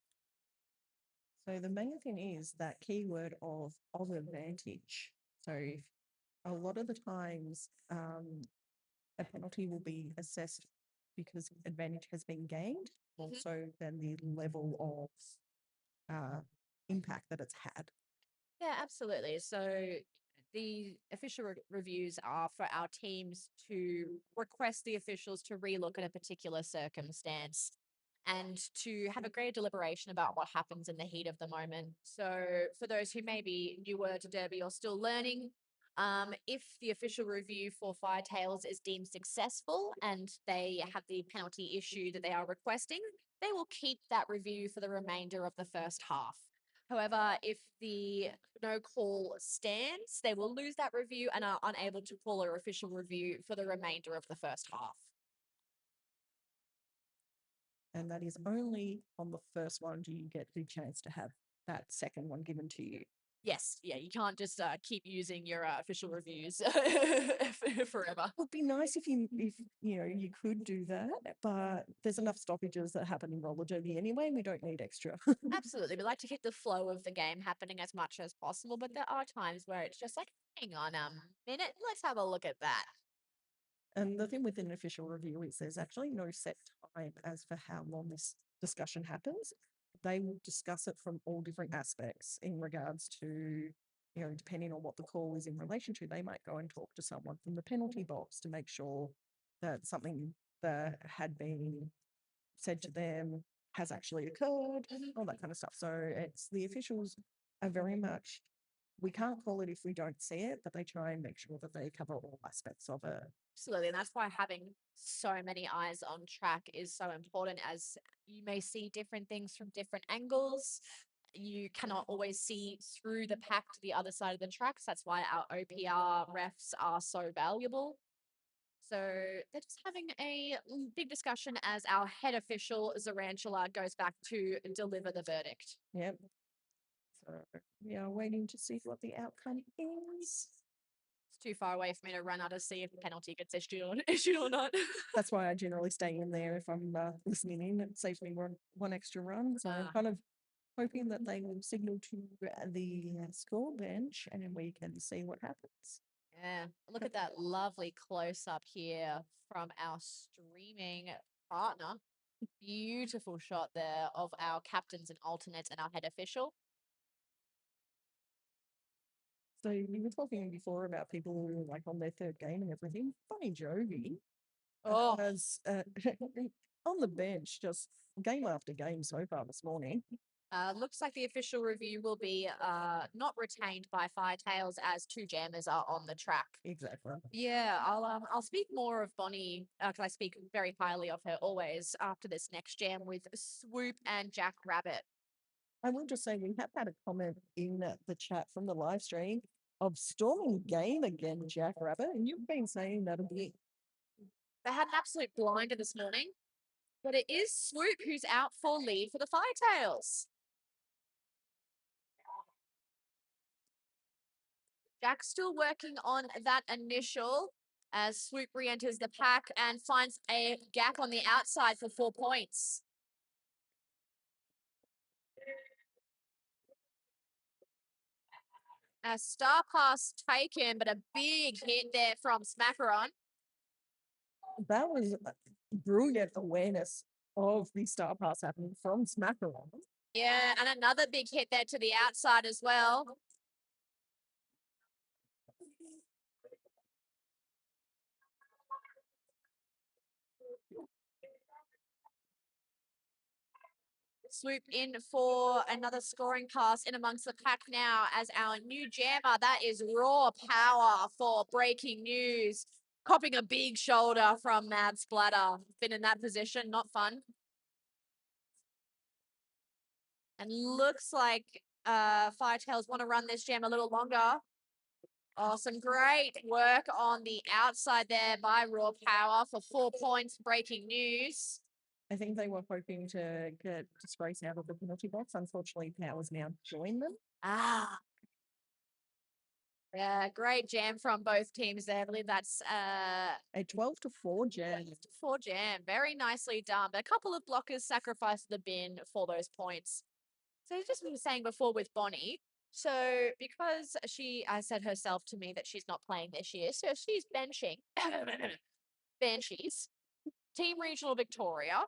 So the main thing is that keyword of advantage. So a lot of the times a penalty will be assessed because advantage has been gained, also than the level of impact that it's had. Yeah, absolutely. So the official reviews are for our teams to request the officials to relook at a particular circumstance. and to have a greater deliberation about what happens in the heat of the moment. So, for those who may be newer to Derby or still learning, if the official review for Firetails is deemed successful and they have the penalty issue that they are requesting, they will keep that review for the remainder of the first half. However, if the no call stands, they will lose that review and are unable to call an official review for the remainder of the first half. And that is only on the first one do you get the chance to have that second one given to you. Yes, yeah, you can't just keep using your official reviews forever. It would be nice if you could do that, but there's enough stoppages that happen in roller derby anyway. We don't need extra. Absolutely. We like to keep the flow of the game happening as much as possible, but there are times where it's just like, hang on a minute, let's have a look at that. And the thing with an official review is there's actually no set time as for how long this discussion happens. They will discuss it from all different aspects in regards to, depending on what the call is in relation to, they might go and talk to someone from the penalty box to make sure that something that had been said to them has actually occurred, all that kind of stuff. So it's the officials are very much, we can't call it if we don't see it, but they try and make sure that they cover all aspects of it. Absolutely. And that's why having so many eyes on track is so important, as you may see different things from different angles. You cannot always see through the pack to the other side of the tracks. That's why our OPR refs are so valuable. So they're just having a big discussion as our head official, Zarantula, goes back to deliver the verdict. Yep. So we are waiting to see what the outcome is. It's too far away for me to run out to see if the penalty gets issued or not. That's why I generally stay in there if I'm listening in. It saves me one extra run. So I'm Ah. kind of hoping that they will signal to the score bench and we can see what happens. Yeah, look at that lovely close up here from our streaming partner. Beautiful shot there of our captains and alternates and our head official. So you were talking before about people who were like on their third game and everything. Funny Jovi was on the bench just game after game so far this morning. Looks like the official review will be not retained by Firetails as two jammers are on the track. Exactly. Yeah, I'll speak more of Bonnie because I speak very highly of her always after this next jam with Swoop and Jack Rabbit. I will just say we have had a comment in the chat from the live stream of storming game again, Jack Rabbit, and you've been saying that a bit. They had an absolute blinder this morning, but it is Swoop who's out for lead for the Firetails. Jack's still working on that initial as Swoop re-enters the pack and finds a gap on the outside for 4 points. A star pass taken, but a big hit there from Smackaron. That was brilliant awareness of the star pass happening from Smackaron. Yeah, and another big hit there to the outside as well. Swoop in for another scoring pass in amongst the pack now as our new jammer. That is raw power for breaking news. Copping a big shoulder from Mad Splatter. Been in that position, not fun. And looks like Firetails want to run this jam a little longer. Oh, some great work on the outside there by Raw Power for 4 points, breaking news. I think they were hoping to get Disgrace out of the penalty box. Unfortunately, Powers now joined them. Ah. Yeah, great jam from both teams there. I believe that's A 12-4 jam. 4 jam. Very nicely done. But a couple of blockers sacrificed the bin for those points. So just we were saying before with Bonnie, so because she said herself to me that she's not playing this year, so she's benching Banshees, Team Regional Victoria.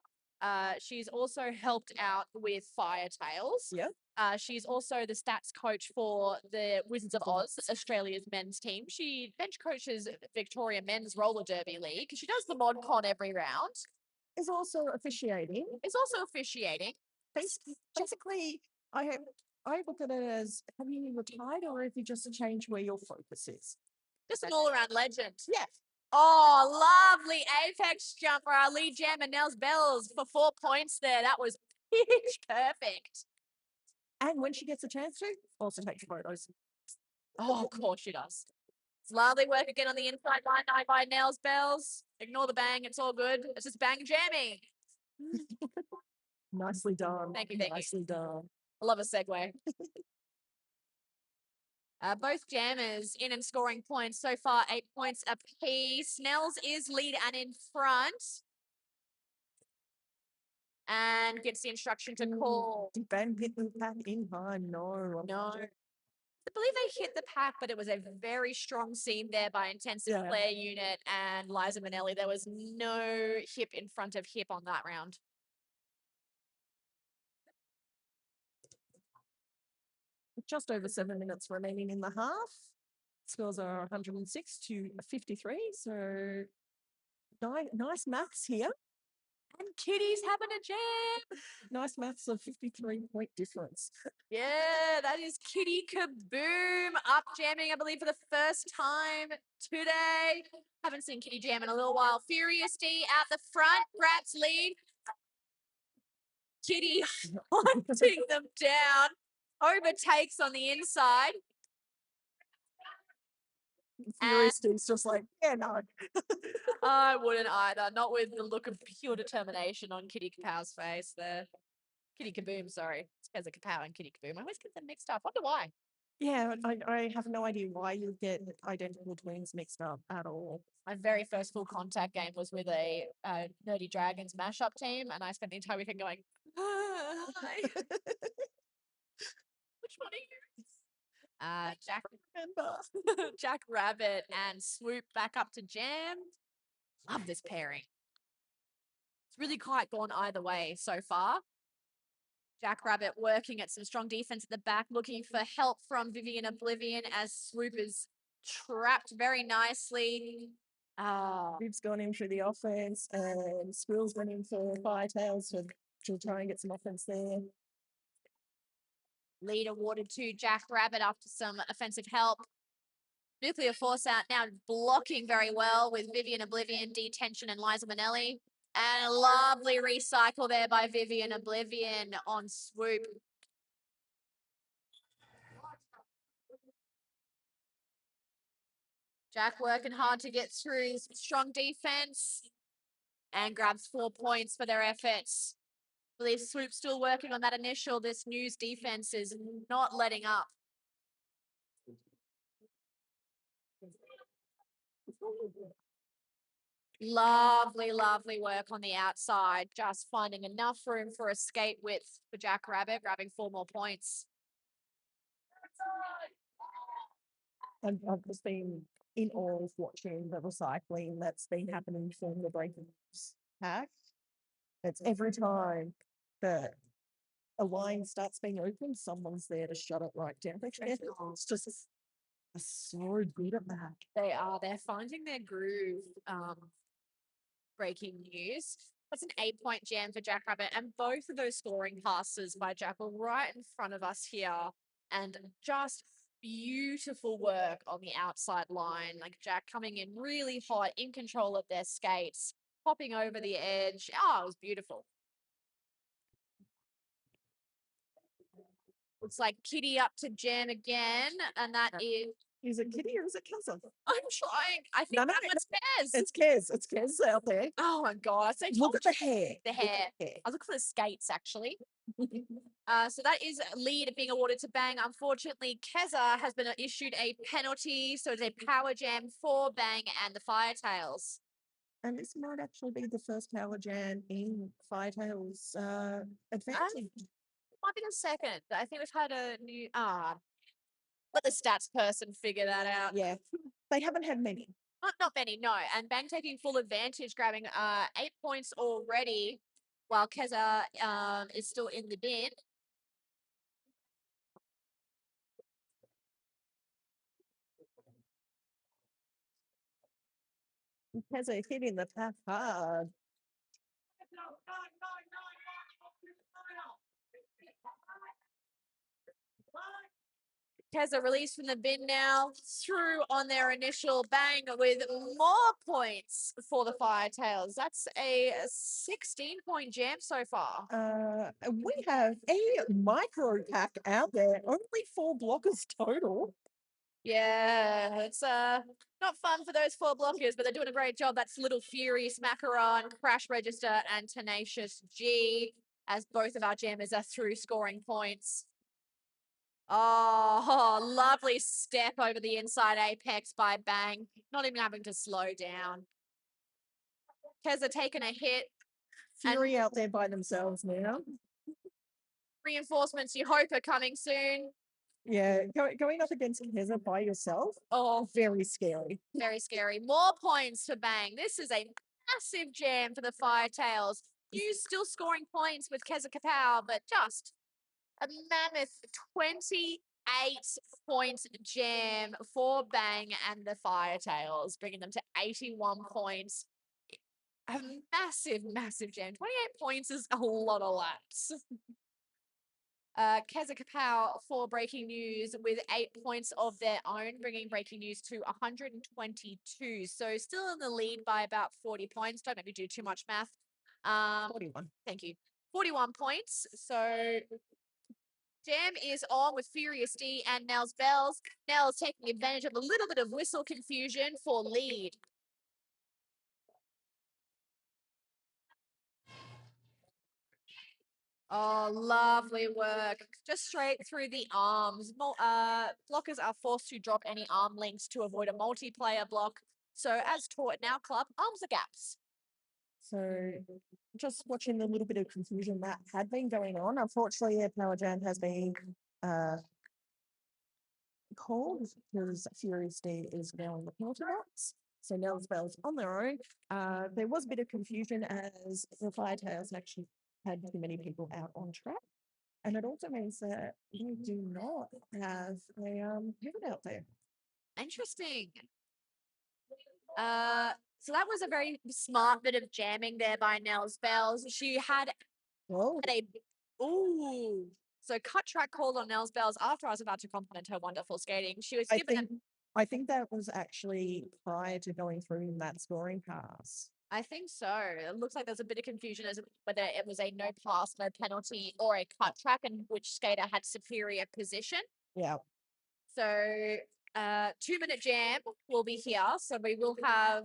She's also helped out with Firetails. Yep. She's also the stats coach for the Wizards of Oz, Australia's men's team. She bench coaches Victoria Men's Roller Derby League. She does the mod con every round. is also officiating. is also officiating. Basically, I look at it as, have you retired or have you just changed where your focus is? Just an all-around legend. Yeah. Oh, lovely apex jumper. Our lead jammer, Nels Bells, for 4 points there. That was pitch perfect. And when she gets a chance to, also takes photos. Oh, of course she does. It's lovely work again on the inside line nine by Nels Bells. Ignore the bang. It's all good. It's just bang jamming. Nicely done. Thank you, thank you. Nicely done. I love a segue. Both jammers in and scoring points so far, 8 points apiece. Nels is lead and in front. And gets the instruction to call. Did Ben hit the pack in time? No. No. I believe they hit the pack, but it was a very strong seam there by Intensive Yeah. Player Unit and Liza Minnelli. There was no hip in front of hip on that round. Just over 7 minutes remaining in the half. Scores are 106 to 53. So nice maths here. And Kitty's having a jam. Nice maths of 53-point difference. Yeah, that is Kitty Kaboom up jamming, I believe, for the first time today. Haven't seen Kitty jam in a little while. Furious D out the front, grabs lead. Kitty hunting them down. Overtakes on the inside. Furious D's just like, yeah, no. I wouldn't either. Not with the look of pure determination on Kitty Kapow's face there. Kitty Kaboom, sorry. It's Keza Kapow and Kitty Kaboom. I always get them mixed up. Wonder why. Yeah, I have no idea why you get identical twins mixed up at all. My very first full contact game was with a Nerdy Dragons mashup team, and I spent the entire weekend going, hi. Which one are you? Jack, Remember. Jack Rabbit and Swoop back up to jam. Love this pairing. It's really quite gone either way so far. Jack Rabbit working at some strong defense at the back, looking for help from Vivian Oblivion as Swoop is trapped very nicely. Bib's gone in for the offense and Squirrel's went in for Firetails to try and get some offense there. Lead awarded to Jack Rabbit after some offensive help. Nuclear Force out now blocking very well with Vivian Oblivion, Detention, and Liza Minnelli. And a lovely recycle there by Vivian Oblivion on Swoop. Jack working hard to get through strong defense and grabs 4 points for their efforts. I believe Swoop still working on that initial. This News defense is not letting up. Lovely, lovely work on the outside. Just finding enough room for escape width for Jack Rabbit, grabbing 4 more points. I've just been in awe of watching the recycling that's been happening from the breaking pack. It's every time that a line starts being opened, someone's there to shut it right down. It's just so good at that. They are. They're finding their groove. Breaking news. That's an 8-point jam for Jack Rabbit. And both of those scoring passes by Jack were right in front of us here. And just beautiful work on the outside line. Like Jack coming in really hot, in control of their skates, popping over the edge. Oh, it was beautiful. Looks like Kitty up to jam again. And that Is it Kitty or is it Keza? I'm trying. I think No, that one's Kez. It's Kez. It's Kez out there. Oh my God. So Look at the hair. The hair. I was looking for the skates, actually. So that is lead being awarded to Bang. Unfortunately, Keza has been issued a penalty. So it's a power jam for Bang and the Firetails. And this might actually be the first power jam in Firetails advancing. Might be the second. I think we've had a new... let the stats person figure that out. Yeah, they haven't had many. Not many, no. And Bang taking full advantage, grabbing 8 points already, while Keza is still in the bin. Keza hitting the pack hard. Keza released from the bin now, through on their initial bang with more points for the Firetails. That's a 16-point jam so far. We have a micro pack out there, only 4 blockers total. Yeah, it's not fun for those 4 blockers, but they're doing a great job. That's Little Fury, Smackaron, Crash Register, and Tenacious G, as both of our jammers are through scoring points. Oh, lovely step over the inside apex by Bang, not even having to slow down. Keza taking a hit. Fury out there by themselves now. Reinforcements you hope are coming soon. Yeah, going up against Keza by yourself, Oh, very scary. very scary. More points for Bang. This is a massive jam for the Firetails. You still scoring points with Keza Kapow, but just a mammoth 28-point jam for Bang and the Firetails, bringing them to 81 points. A massive, massive jam. 28 points is a lot of laps. Keza Kapow for breaking news with 8 points of their own, bringing breaking news to 122. So still in the lead by about 40 points. Don't make me do too much math. 41. Thank you. 41 points. So Jam is on with Furious D and Nels Bells. Nels taking advantage of a little bit of whistle confusion for lead. Oh, lovely work. Just straight through the arms. Blockers are forced to drop any arm links to avoid a multiplayer block. So as taught in our club, arms are gaps. So just watching the little bit of confusion that had been going on. Unfortunately, a power jam has been called because Furious D is now in the penalty box. So Nels Bells on their own. There was a bit of confusion as the Firetails actually had too many people out on track. And it also means that we do not have a pivot out there. Interesting. So that was a very smart bit of jamming there by Nels Bells. She had Well, a ooh. So cut track called on Nels Bells after I was about to compliment her wonderful skating. She was given I think that was actually prior to going through that scoring pass. I think so. It looks like there's a bit of confusion as whether it was a no pass, no penalty, or a cut track, and which skater had superior position. Yeah. So 2-minute jam will be here. So we will have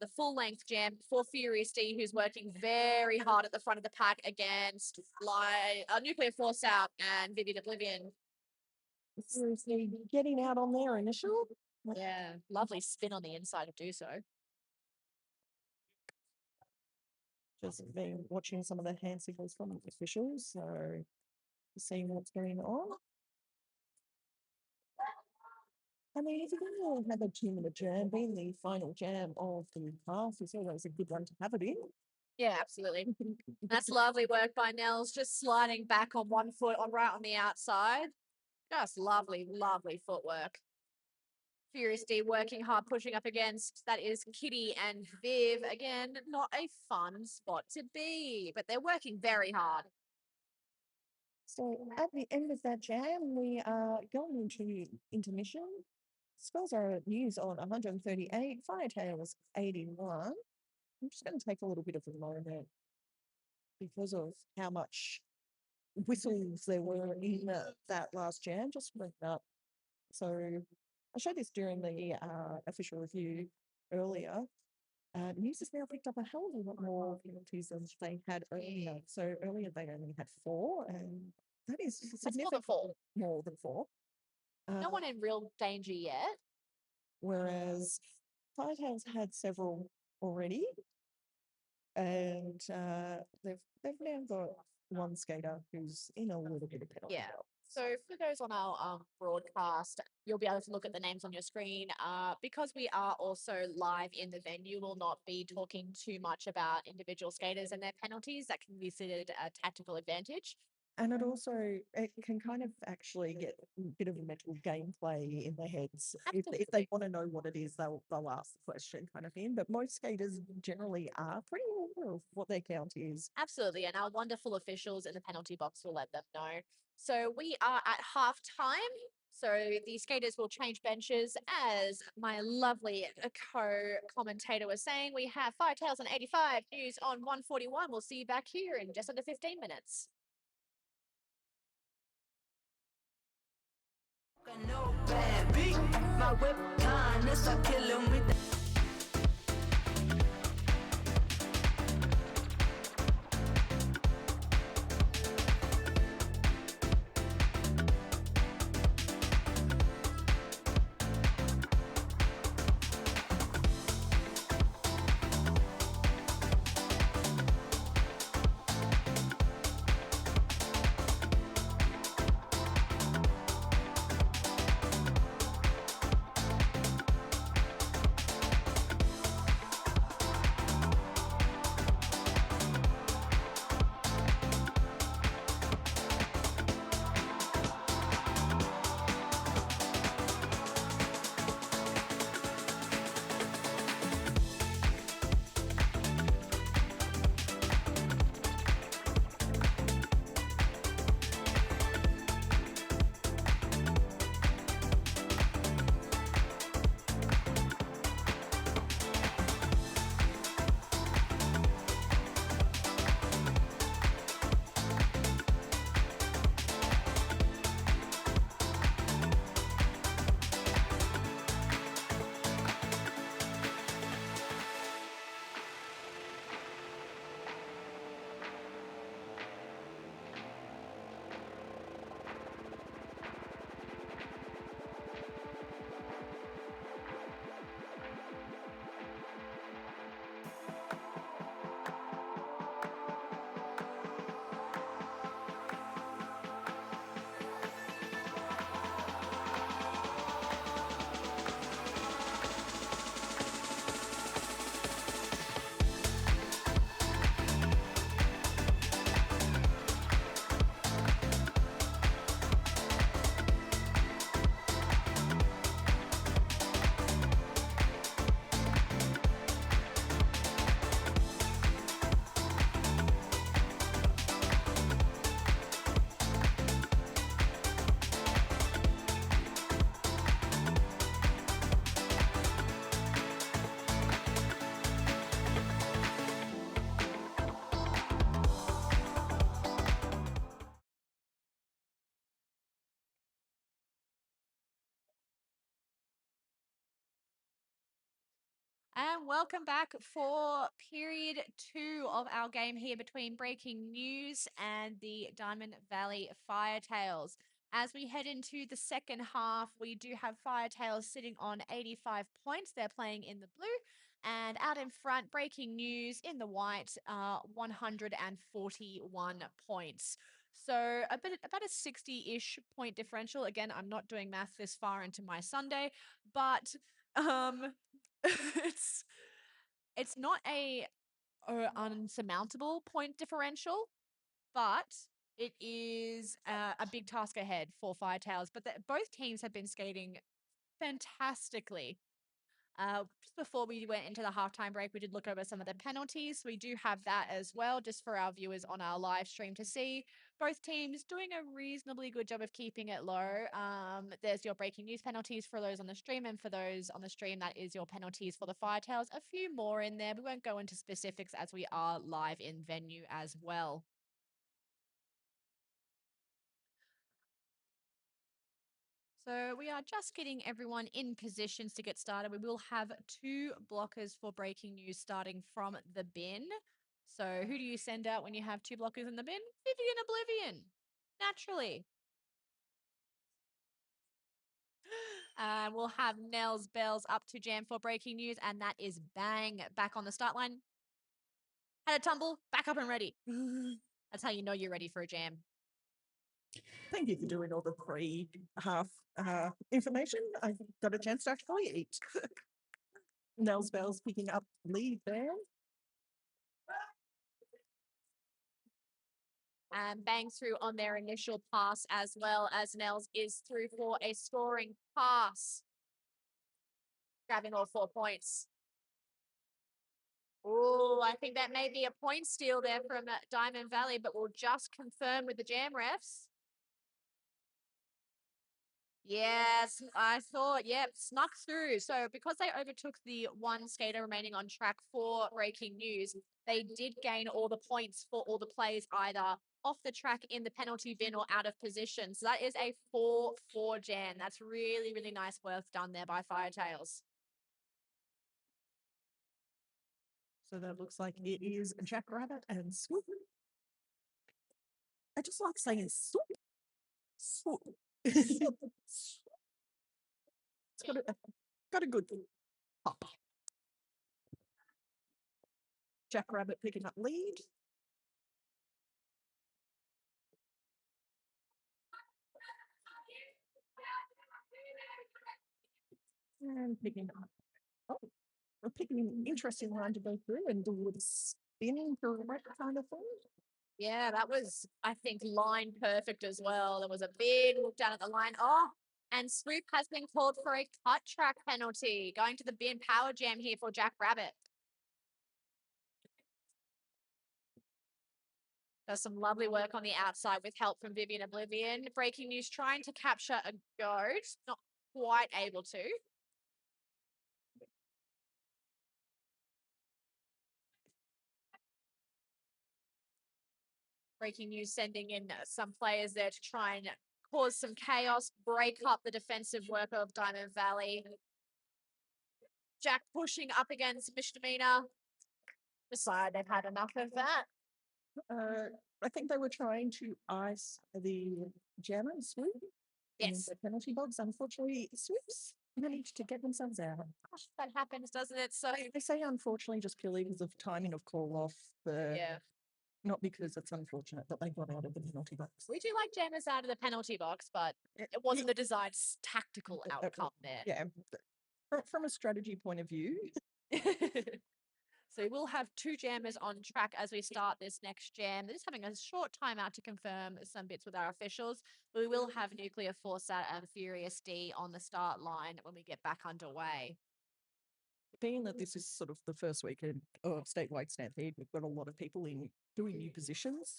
the full length jam for Furious D, who's working very hard at the front of the pack against Nuclear Force Out and Vivian Oblivion. Seriously, getting out on their initial. Yeah, lovely spin on the inside to do so. Just been watching some of the hand signals from the officials, so seeing what's going on. I mean, if you're going to have a 2-minute jam, being the final jam of the pass is always a good one to have it in. Yeah, absolutely. That's lovely work by Nels, just sliding back on one foot right on the outside. Just lovely, lovely footwork. Furious D working hard, pushing up against. That is Kitty and Viv. Again, not a fun spot to be, but they're working very hard. So at the end of that jam, we are going into intermission. Scores are news on 138, Firetails 81. I'm just going to take a little bit of a moment because of how much whistles there were in that last jam, just to bring it up. So I showed this during the official review earlier. News has now picked up a hell of a lot more penalties than they had earlier. So earlier they only had 4, and that is significantly more than 4. No one in real danger yet. Whereas Firetails had several already, and they've now got one skater who's in a little bit of penalty. Yeah. So for those on our broadcast, you'll be able to look at the names on your screen. Because we are also live in the venue, we'll not be talking too much about individual skaters and their penalties. That can be considered a tactical advantage. And it can kind of actually get a bit of a mental gameplay in their heads. If they want to know what it is, they'll ask the question kind of thing. But most skaters generally are pretty aware of what their count is. Absolutely. And our wonderful officials in the penalty box will let them know. So we are at half time. So the skaters will change benches. As my lovely co-commentator was saying, we have Firetails on 85, News on 141. We'll see you back here in just under 15 minutes. No bad beat, my whip kindness, I kill him with the And welcome back for period 2 of our game here between Breaking News and the Diamond Valley Firetails. As we head into the second half, we do have Firetails sitting on 85 points. They're playing in the blue. And out in front, Breaking News in the white, 141 points. So about a 60-ish point differential. Again, I'm not doing math this far into my Sunday, but it's not a unsurmountable point differential, but it is a big task ahead for Firetails. But both teams have been skating fantastically. Just before we went into the halftime break, we did look over some of the penalties. We do have that as well, just for our viewers on our live stream to see. Both teams doing a reasonably good job of keeping it low. There's your Breaking News penalties for those on the stream, and for those on the stream, that is your penalties for the Firetails. A few more in there. We won't go into specifics as we are live in venue as well. So we are just getting everyone in positions to get started. We will have 2 blockers for Breaking News starting from the bin. So who do you send out when you have 2 blockers in the bin? Vivian Oblivion, naturally. We'll have Nels Bells up to jam for Breaking News, and that is bang, back on the start line. Had a tumble, back up and ready. That's how you know you're ready for a jam. Thank you for doing all the pre-half information. I got a chance to actually eat. Nels Bells picking up lead there. And bangs through on their initial pass, as well as Nels is through for a scoring pass. Grabbing all 4 points. Oh, I think that may be a point steal there from Diamond Valley, but we'll just confirm with the jam refs. Yes, I thought, yep, snuck through. So because they overtook the one skater remaining on track for breaking news, they did gain all the points for all the plays either off the track in the penalty bin or out of position. So that is a 4-4 jam. That's really, really nice work done there by Firetails. So that looks like it is Jackrabbit and Swoop. I just like saying swoop. Swoop. It's got a good pop. Jackrabbit picking up lead. And picking up. Oh, we're picking an interesting line to go through and do with spinning through that kind of thing. Yeah, that was, I think, line perfect as well. There was a big look down at the line. Oh, and Swoop has been called for a cut track penalty. Going to the bin power jam here for Jackrabbit. Does some lovely work on the outside with help from Vivian Oblivion. Breaking news trying to capture a goat. Not quite able to. Breaking news sending in some players there to try and cause some chaos, break up the defensive work of Diamond Valley. Jack pushing up against Misdemeanor. Decide they've had enough of that. I think they were trying to ice the jammer Swoop in Yes. the penalty box. Unfortunately, Swoops managed to get themselves out. Gosh, that happens, doesn't it? So They say unfortunately just purely because of timing of call off. yeah, Not because it's unfortunate that they got out of the penalty box. we do like jammers out of the penalty box, but it wasn't the desired tactical outcome there. Yeah. From a strategy point of view, So we'll have two jammers on track as we start this next jam. They're just having a short time out to confirm some bits with our officials. We will have Nuclear Foresight and Furious D on the start line when we get back underway. being that this is sort of the first weekend of Statewide Stampede, we've got a lot of people in doing new positions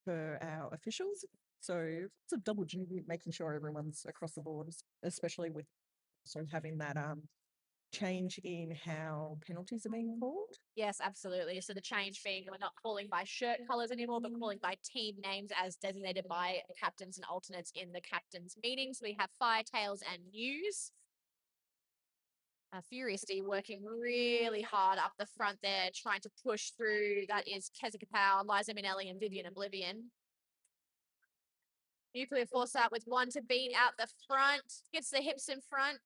for our officials. So it's a double duty making sure everyone's across the board, especially with sort of having that change in how penalties are being called. Yes, absolutely. So the change being we're not calling by shirt colors anymore, but calling by team names as designated by captains and alternates in the captains' meetings. We have Firetails and News. Furious D working really hard up the front there, trying to push through. That is Keza Kapow, Liza Minnelli, and Vivian Oblivion. Nuclear Foresight with one to beat out the front, gets the hips in front.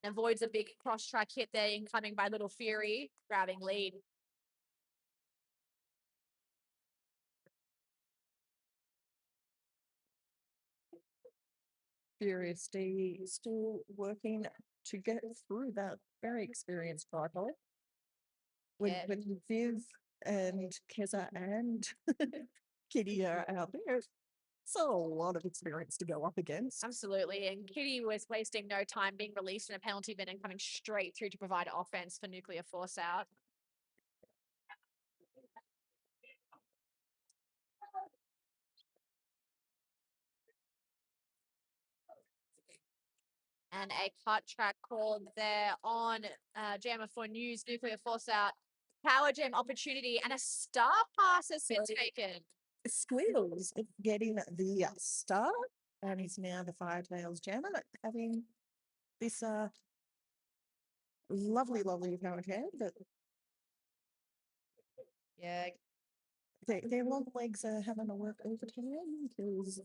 Avoids a big cross-track hit there, incoming by Little Fury, grabbing lead. Furious D still working to get through that very experienced tripod. When Viv and Keza and Kitty are out there, so a lot of experience to go up against. Absolutely. And Kitty was wasting no time being released in a penalty bin and coming straight through to provide offense for Nuclear Foresight. And a cut track called there on Jammer for News, Nuclear Foresight. Power jam opportunity and a star pass has been taken. Squeals getting the star, and he's now the Firetails jammer, having this lovely power jam. But Yeah, their long legs are having to work overtime because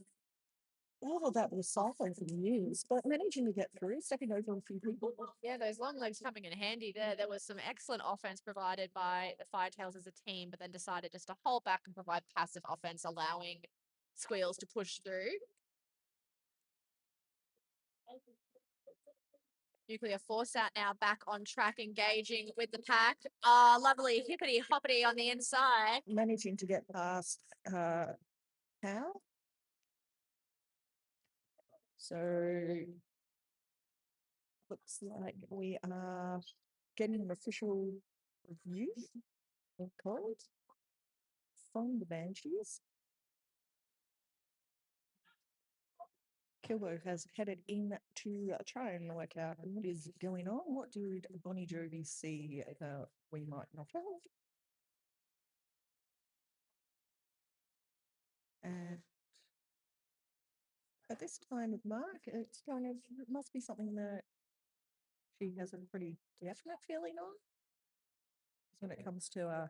all of that was cycling for years, but managing to get through, stepping over a few people. yeah, those long legs coming in handy there. There was some excellent offense provided by the Firetails as a team, but then decided just to hold back and provide passive offense, allowing Squeals to push through. Nuclear Foresight now back on track, engaging with the pack. Lovely hippity hoppity on the inside. Managing to get past Hal. So looks like we are getting an official review of code from the Banshees. Kilbo has headed in to try and work out what is going on. What did Bonnie Jovi see that we might not have? And at this time of mark, it's kind of, it must be something that she has a pretty definite feeling on. 'Cause when it comes to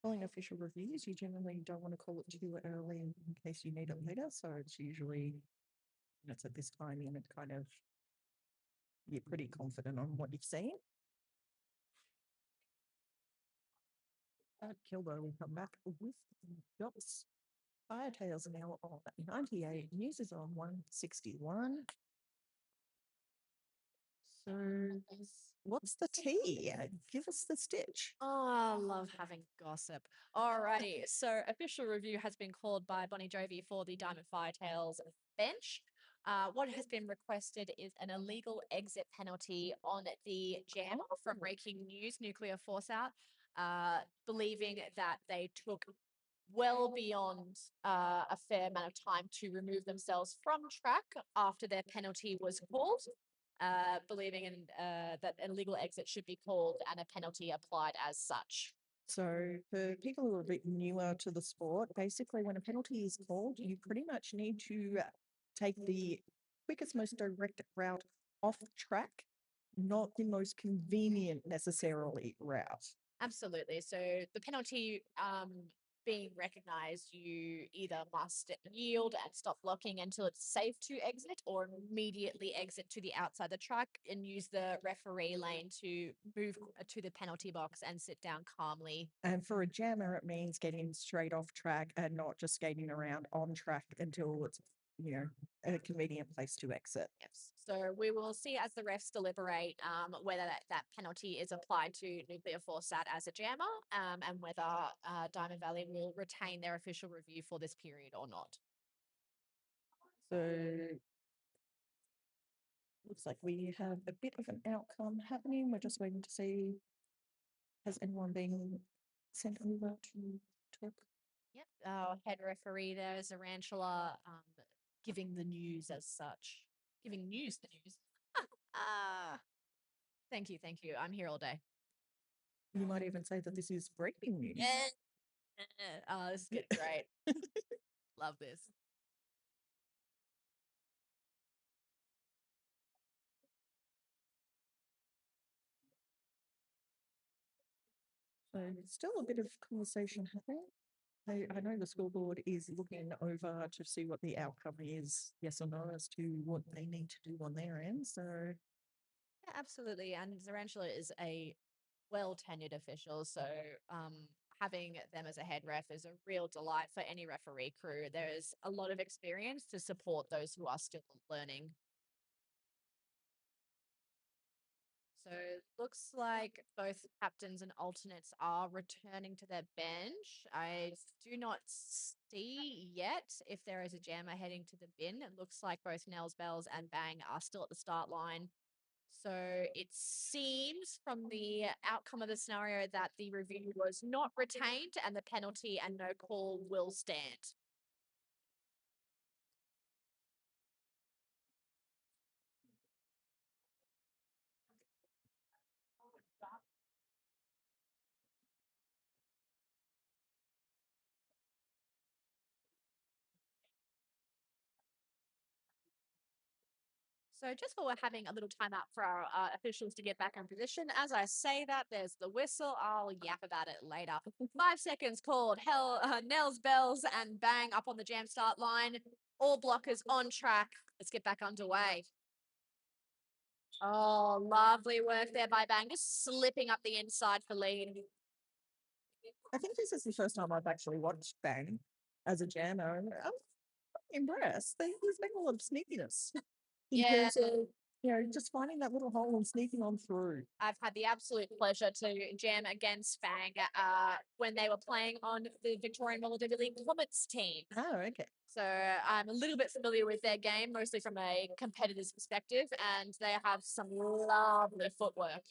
calling official reviews, you generally don't want to call it too early in case you need it later. So it's usually, it's at this time and it kind of, you're pretty confident on what you've seen. Kilbo will come back with dots. Firetails are now on 98. News is on 161. So, what's the tea? Give us the stitch. Oh, I love having gossip. Alrighty, so official review has been called by Bonnie Jovi for the Diamond Firetails bench. What has been requested is an illegal exit penalty on the jammer from Breaking News Nuclear Force Out, believing that they took well beyond a fair amount of time to remove themselves from track after their penalty was called. Believing in that an illegal exit should be called and a penalty applied as such. So, for people who are a bit newer to the sport, basically, when a penalty is called, you pretty much need to take the quickest, most direct route off track, not the most convenient necessarily route. Absolutely. So the penalty being recognized, you either must yield and stop blocking until it's safe to exit, or immediately exit to the outside the track and use the referee lane to move to the penalty box and sit down calmly. And for a jammer, it means getting straight off track and not just skating around on track until it's, a convenient place to exit. Yes. So we will see as the refs deliberate whether that penalty is applied to Nuclear Force Out as a jammer, and whether Diamond Valley will retain their official review for this period or not. So looks like we have a bit of an outcome happening. We're just waiting to see, has anyone been sent over to talk? Yep. Our head referee there is Arantula, giving the news as such. Giving news the news. Thank you. I'm here all day. You might even say that this is breaking news. This is getting great. Love this. So still a bit of conversation happening. I know the school board is looking over to see what the outcome is, yes or no, as to what they need to do on their end. So Yeah, absolutely. And Zarantula is a well-tenured official, so having them as a head ref is a real delight for any referee crew. There is a lot of experience to support those who are still learning. So looks like both captains and alternates are returning to their bench. I do not see yet if there is a jammer heading to the bin. It looks like both Nels Bells and Bang are still at the start line. So it seems from the outcome of the scenario that the review was not retained and the penalty and no call will stand. So just while we're having a little time out for our officials to get back in position, as I say that, there's the whistle. I'll yap about it later. 5 seconds called. Nels, Bells, and Bang up on the jam start line. All blockers on track. Let's get back underway. Oh, lovely work there by Bang. Just slipping up the inside for lead. I think this is the first time I've actually watched Bang as a jammer. And I'm impressed. There's been a lot of sneakiness. In terms of, just finding that little hole and sneaking on through. I've had the absolute pleasure to jam against Fang when they were playing on the Victorian Roller Derby League Comets team. Oh, okay. So I'm a little bit familiar with their game, mostly from a competitor's perspective, and they have some lovely footwork.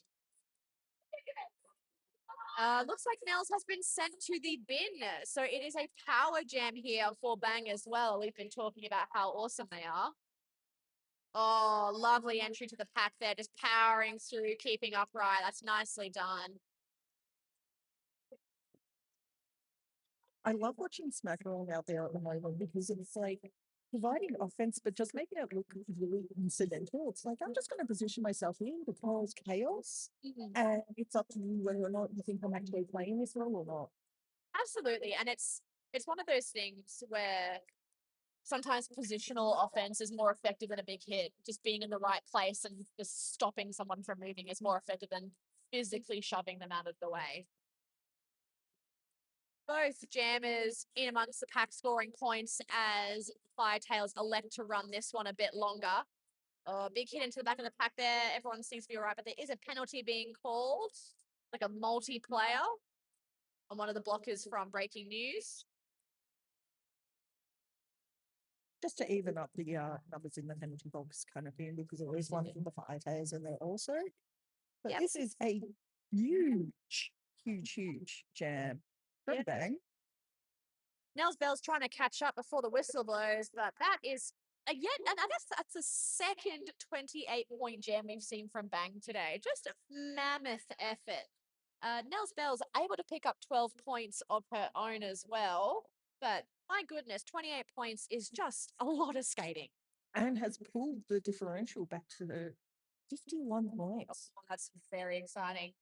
Looks like Nels has been sent to the bin. So it is a power jam here for Bang as well. We've been talking about how awesome they are. Oh, lovely entry to the pack there, just powering through, keeping upright. That's nicely done. I love watching SmackDown out there at the moment because it's like providing offense, but just making it look really incidental. It's like I'm just going to position myself in to cause chaos, and it's up to you whether or not you think I'm actually playing this role or not. Absolutely. And it's one of those things where sometimes positional offense is more effective than a big hit. Just being in the right place and just stopping someone from moving is more effective than physically shoving them out of the way. Both jammers in amongst the pack scoring points as Firetails elect to run this one a bit longer. Big hit into the back of the pack there. Everyone seems to be all right, but there is a penalty being called, like a multiplayer on one of the blockers from Breaking News. Just to even up the numbers in the penalty box kind of thing, because there is one from the Firetails in there also. But Yep. this is a huge, huge jam. From Yeah. Bang. Nels Bell's trying to catch up before the whistle blows, but that is and I guess that's the second 28-point jam we've seen from Bang today. Just a mammoth effort. Nels Bell's able to pick up 12 points of her own as well, but my goodness, 28 points is just a lot of skating. And has pulled the differential back to the 51 points. Oh, that's very exciting.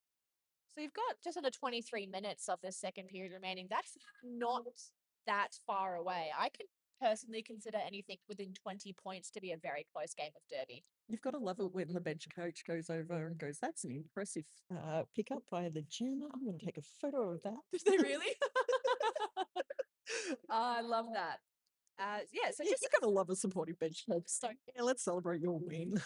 So you've got just under 23 minutes of this second period remaining. That's not that far away. I can personally consider anything within 20 points to be a very close game of derby. You've got to love it when the bench coach goes over and goes, "That's an impressive pickup by the jammer. I'm going to take a photo of that." Did they really? I love that. Yeah, so You just got to love a supportive bench coach. so Yeah, let's celebrate your win.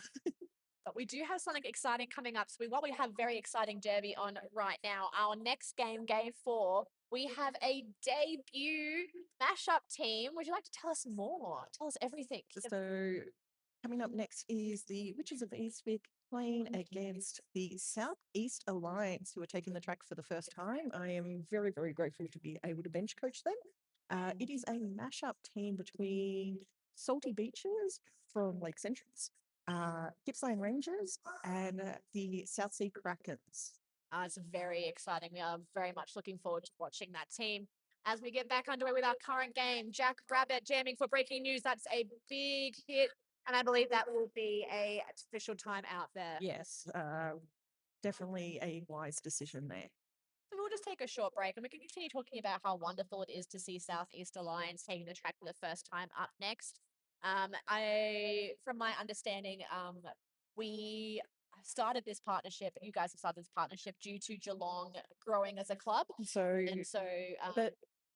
but we do have something exciting coming up. So while we have very exciting derby on right now, our next game, game 4, we have a debut mashup team. Would you like to tell us more? Tell us everything. So coming up next is the Witches of Eastwick playing against the Southeast Alliance, who are taking the track for the first time. I am very, very grateful to be able to bench coach them. It is a mashup team between Salty Beaches from Lakes Entrance, Gippsland Rangers, and the South Sea Krakens. It's very exciting. We are very much looking forward to watching that team. As we get back underway with our current game, Jack Rabbit jamming for Breaking News. That's a big hit. And I believe that will be a official timeout there. Yes, definitely a wise decision there. So we'll just take a short break and we can continue talking about how wonderful it is to see Southeast Alliance taking the track for the first time up next. From my understanding, we started this partnership, you guys have started this partnership due to Geelong growing as a club. So, And so, but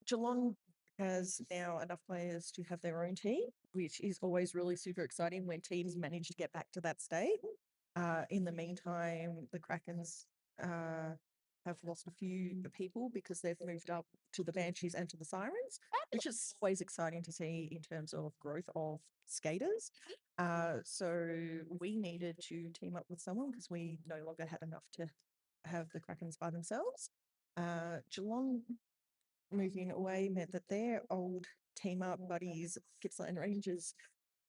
Geelong has now enough players to have their own team, which is always really super exciting when teams manage to get back to that state. In the meantime, the Krakens have lost a few people because they've moved up to the Banshees and to the Sirens, which is always exciting to see in terms of growth of skaters. So we needed to team up with someone because we no longer had enough to have the Krakens by themselves. Geelong moving away meant that their old team up buddies, Gippsland Rangers,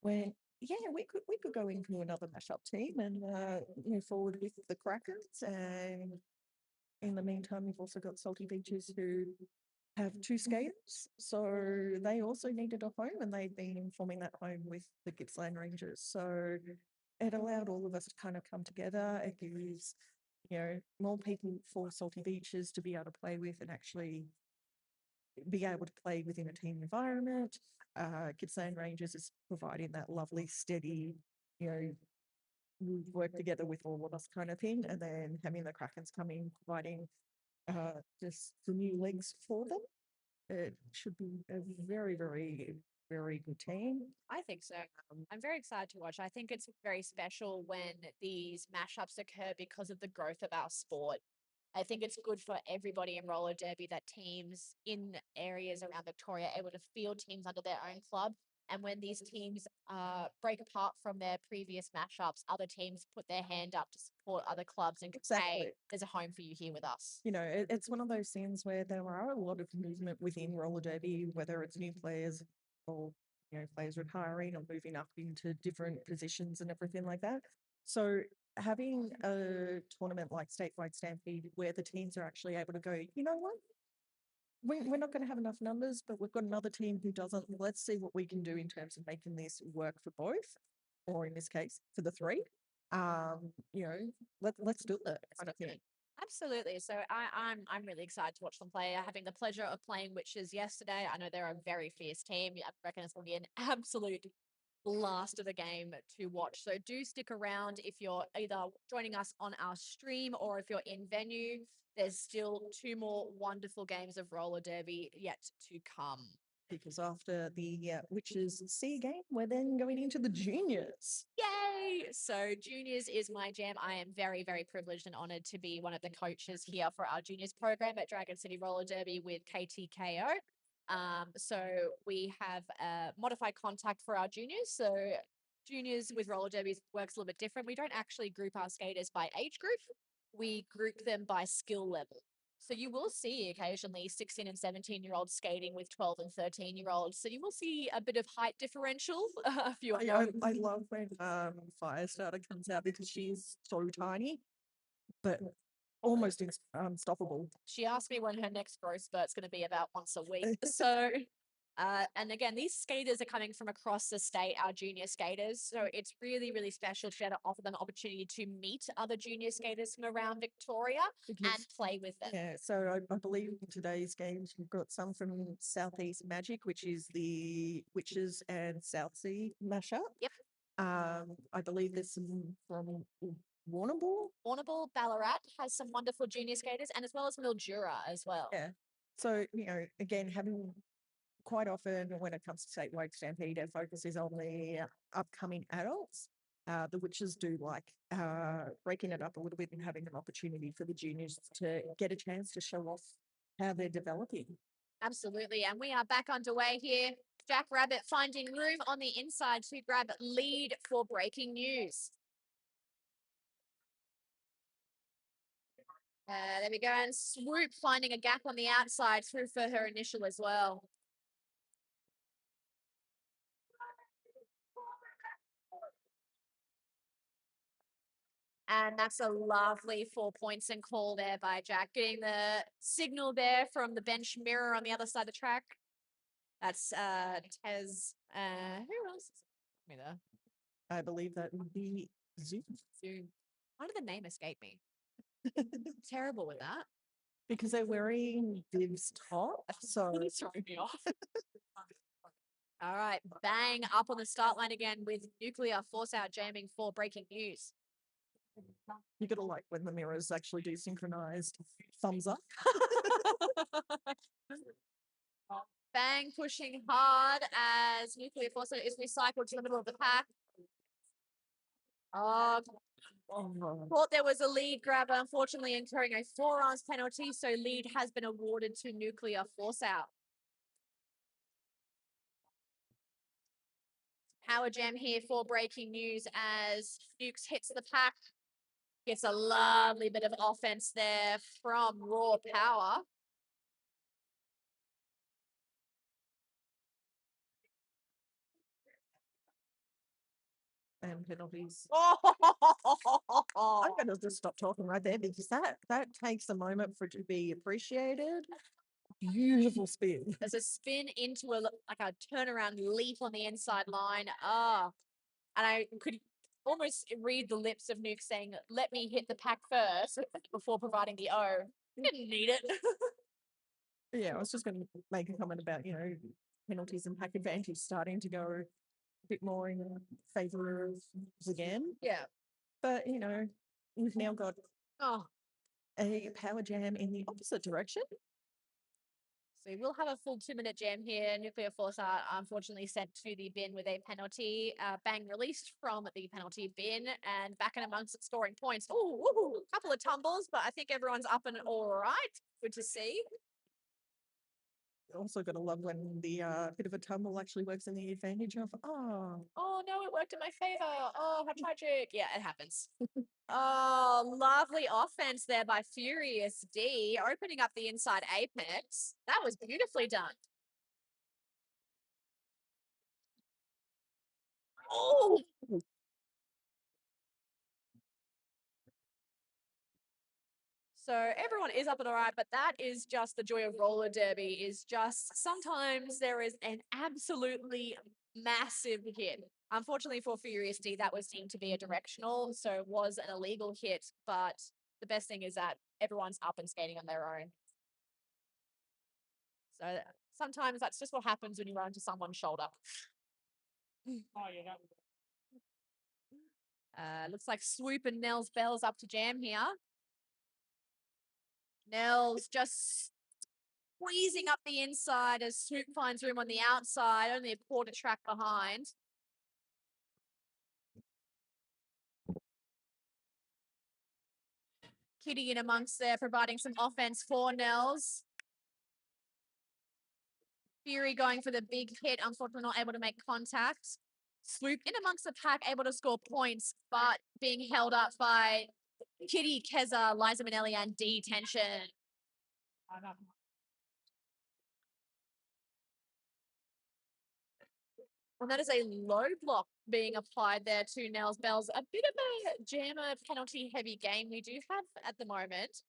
went, yeah, we could go into another mashup team and move forward with the Krakens. And in the meantime, we've also got Salty Beaches who have 2 skaters, so they also needed a home, and they've been forming that home with the Gippsland Rangers. So it allowed all of us to kind of come together. It gives, more people for Salty Beaches to be able to play with and actually be able to play within a team environment. Gippsland Rangers is providing that lovely, steady, we work together with all of us kind of thing. And then having the Krakens come in, providing just the new legs for them. It should be a very, very, very good team. I think so. I'm very excited to watch. I think it's very special when these mashups occur because of the growth of our sport. I think it's good for everybody in roller derby that teams in areas around Victoria are able to field teams under their own club. And when these teams break apart from their previous mashups, other teams put their hand up to support other clubs and say, Exactly. there's a home for you here with us. It's one of those things where there are a lot of movement within roller derby, whether it's new players or players retiring or moving up into different positions and everything like that. So having a tournament like Statewide Stampede where the teams are actually able to go, you know what? We're not going to have enough numbers, but we've got another team who doesn't. Let's see what we can do in terms of making this work for both, or in this case, for the three. Let's do it. Kind of thing. Absolutely. So I'm really excited to watch them play. Having the pleasure of playing Witches yesterday. I know they're a very fierce team. I reckon it's going to be an absolute blast of a game to watch. So do stick around if you're either joining us on our stream or if you're in venue. There's still 2 more wonderful games of roller derby yet to come. Because after the Witches C game, we're then going into the juniors. Yay! So juniors is my jam. I am very, very privileged and honored to be one of the coaches here for our juniors program at Dragon City Roller Derby with KTKO. So we have a modified contact for our juniors. So juniors with roller derbies works a little bit different. We don't actually group our skaters by age group. We group them by skill level. So you will see occasionally 16 and 17-year-olds skating with 12 and 13-year-olds. So you will see a bit of height differential. If you I love when Firestarter comes out because she's so tiny, but almost unstoppable. She asked me when her next growth spurt's going to be about once a week. So, and again, these skaters are coming from across the state, our junior skaters. So it's really, really special to be able to offer them an opportunity to meet other junior skaters from around Victoria and play with them. Yeah, so I believe in today's games we've got some from Southeast Magic, which is the Witches and South Sea mashup. Yep. I believe there's some from Warrnambool. Warrnambool, Ballarat has some wonderful junior skaters, and as well as Mildura as well. Yeah. So, again, having quite often when it comes to Statewide Stampede, our focus is on the upcoming adults. The Witches do like breaking it up a little bit and having an opportunity for the juniors to get a chance to show off how they're developing. Absolutely. And we are back underway here. Jack Rabbit finding room on the inside to grab lead for breaking news. There we go. And Swoop finding a gap on the outside through for her initial as well. And that's a lovely 4 points and call there by Jack. Getting the signal there from the bench mirror on the other side of the track. That's Tez. Who else is me there? I believe that would be Zoom. Zoom. Why did the name escape me? Terrible with that. Because they're wearing Viv's top. So It's throwing me off. All right, bang up on the start line again with Nuclear Force Out jamming for breaking news. you gotta like when the mirrors actually do synchronized thumbs up. Bang pushing hard as Nuclear Force Out is recycled to the middle of the pack. Oh, thought there was a lead grab, unfortunately incurring a 4 rounds penalty, so lead has been awarded to Nuclear Force Out. Power jam here for breaking news as Nukes hits the pack. Gets a lovely bit of offense there from Raw Power. And penalties. Oh, I'm gonna just stop talking right there because that takes a moment for it to be appreciated. Beautiful spin. there's a spin into a turnaround leap on the inside line. And I could almost read the lips of Nuke saying, "Let me hit the pack first before providing the O." Didn't need it. Yeah, I was just going to make a comment about penalties and pack advantage starting to go a bit more in favour of us again. Yeah. But we've now got Oh, a power jam in the opposite direction. so we'll have a full 2-minute jam here. Nuclear Force Out unfortunately sent to the bin with a penalty. Bang released from the penalty bin and back in amongst it, scoring points. Oh, a couple of tumbles, but I think everyone's up and all right. Good to see. Also got to love when the bit of a tumble actually works in the advantage of, Oh no, it worked in my favor. Oh, how tragic. Yeah, it happens. Oh, lovely offense there by Furious D, opening up the inside apex. That was beautifully done. Oh, So everyone is up and all right, but that is just the joy of roller derby. Is just sometimes there is an absolutely massive hit. Unfortunately for Furious D, that was deemed to be a directional, so it was an illegal hit. But the best thing is that everyone's up and skating on their own. So sometimes that's just what happens when you run into someone's shoulder. Oh, yeah, that was Looks like Swoop and Nels Bells up to jam here. Nels just squeezing up the inside as Swoop finds room on the outside, only a quarter track behind. Kitty in amongst there, providing some offense for Nels. Fury going for the big hit, unfortunately not able to make contact. Swoop in amongst the pack, able to score points, but being held up by Kitty, Keza, Liza Minnelli, and D Tension. enough. And that is a low block being applied there to Nels Bells. A bit of a jammer penalty heavy game we do have at the moment.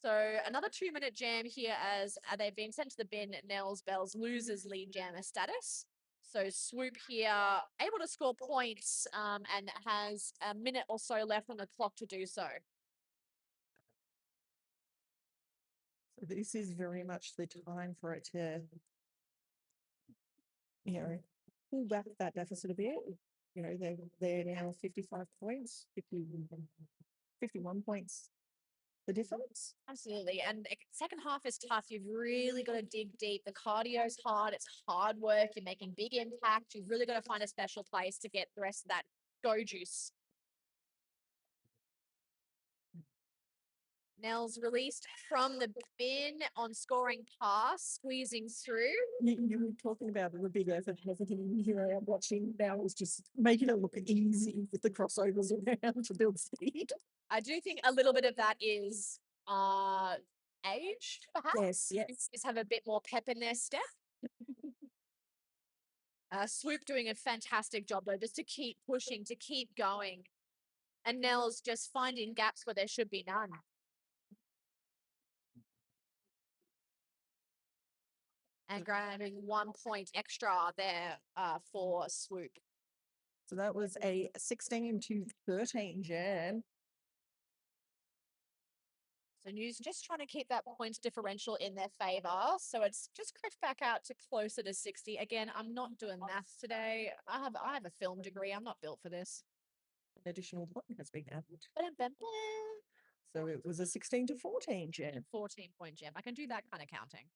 So another 2-minute jam here as they've been sent to the bin. Nels Bells loses lead jammer status. So Swoop here able to score points and has a minute or so left on the clock to do so. so this is very much the time for it to, pull back that deficit a bit. They're now 55 points, 51 points. The difference. Absolutely. And second half is tough. You've really got to dig deep. The cardio's hard. It's hard work. You're making big impact. You've really got to find a special place to get the rest of that go juice. Nels released from the bin on scoring pass, squeezing through. You were talking about the big effort and everything. Here I am watching now. It's just making it look easy with the crossovers around to build speed. I do think a little bit of that is age, perhaps. Yes. Just have a bit more pep in their step. Swoop doing a fantastic job though, just to keep pushing, to keep going. And Nels just finding gaps where there should be none. And grabbing 1 point extra there for Swoop. So that was a 16 to 13 jam. So News just trying to keep that points differential in their favor. So it's just crept back out to closer to 60. Again, I'm not doing maths today. I have a film degree. I'm not built for this. An additional point has been added. Ba-dum-bum-bum. So it was a 16 to 14 jam. 14-point jam. I can do that kind of counting.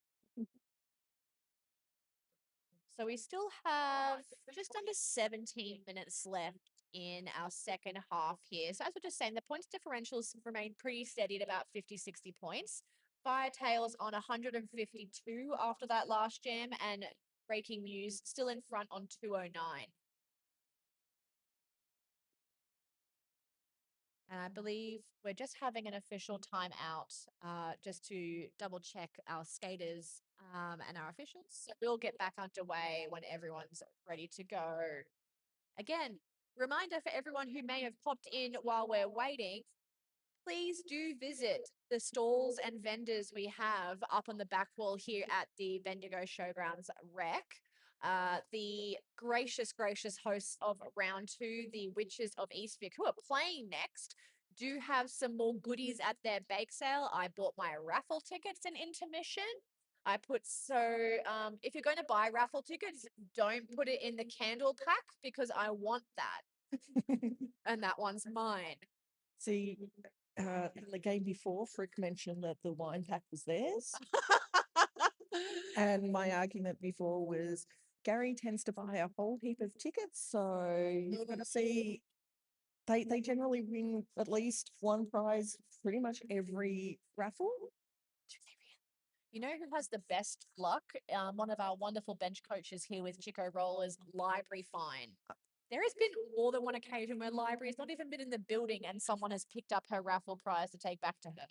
So we still have just under 17 minutes left in our second half here. So as we're just saying, the points differentials remain pretty steady at about 50, 60 points. Firetails on 152 after that last jam, and Breaking News still in front on 209. And I believe we're just having an official timeout just to double check our skaters and our officials. So we'll get back underway when everyone's ready to go. Again, reminder for everyone who may have popped in while we're waiting, please do visit the stalls and vendors we have up on the back wall here at the Bendigo Showgrounds Rec. The gracious hosts of round 2, the Witches of Eastwick, who are playing next, do have some more goodies at their bake sale. I bought my raffle tickets in intermission. If you're going to buy raffle tickets, don't put it in the candle pack because I want that. And that one's mine. See, the game before, Frick mentioned that the wine pack was theirs. And my argument before was Gary tends to buy a whole heap of tickets. So you're going to see they generally win at least one prize pretty much every raffle. You know who has the best luck? One of our wonderful bench coaches here with Chico Rollers, Library Fine. There has been more than one occasion where Library has not even been in the building and someone has picked up her raffle prize to take back to her.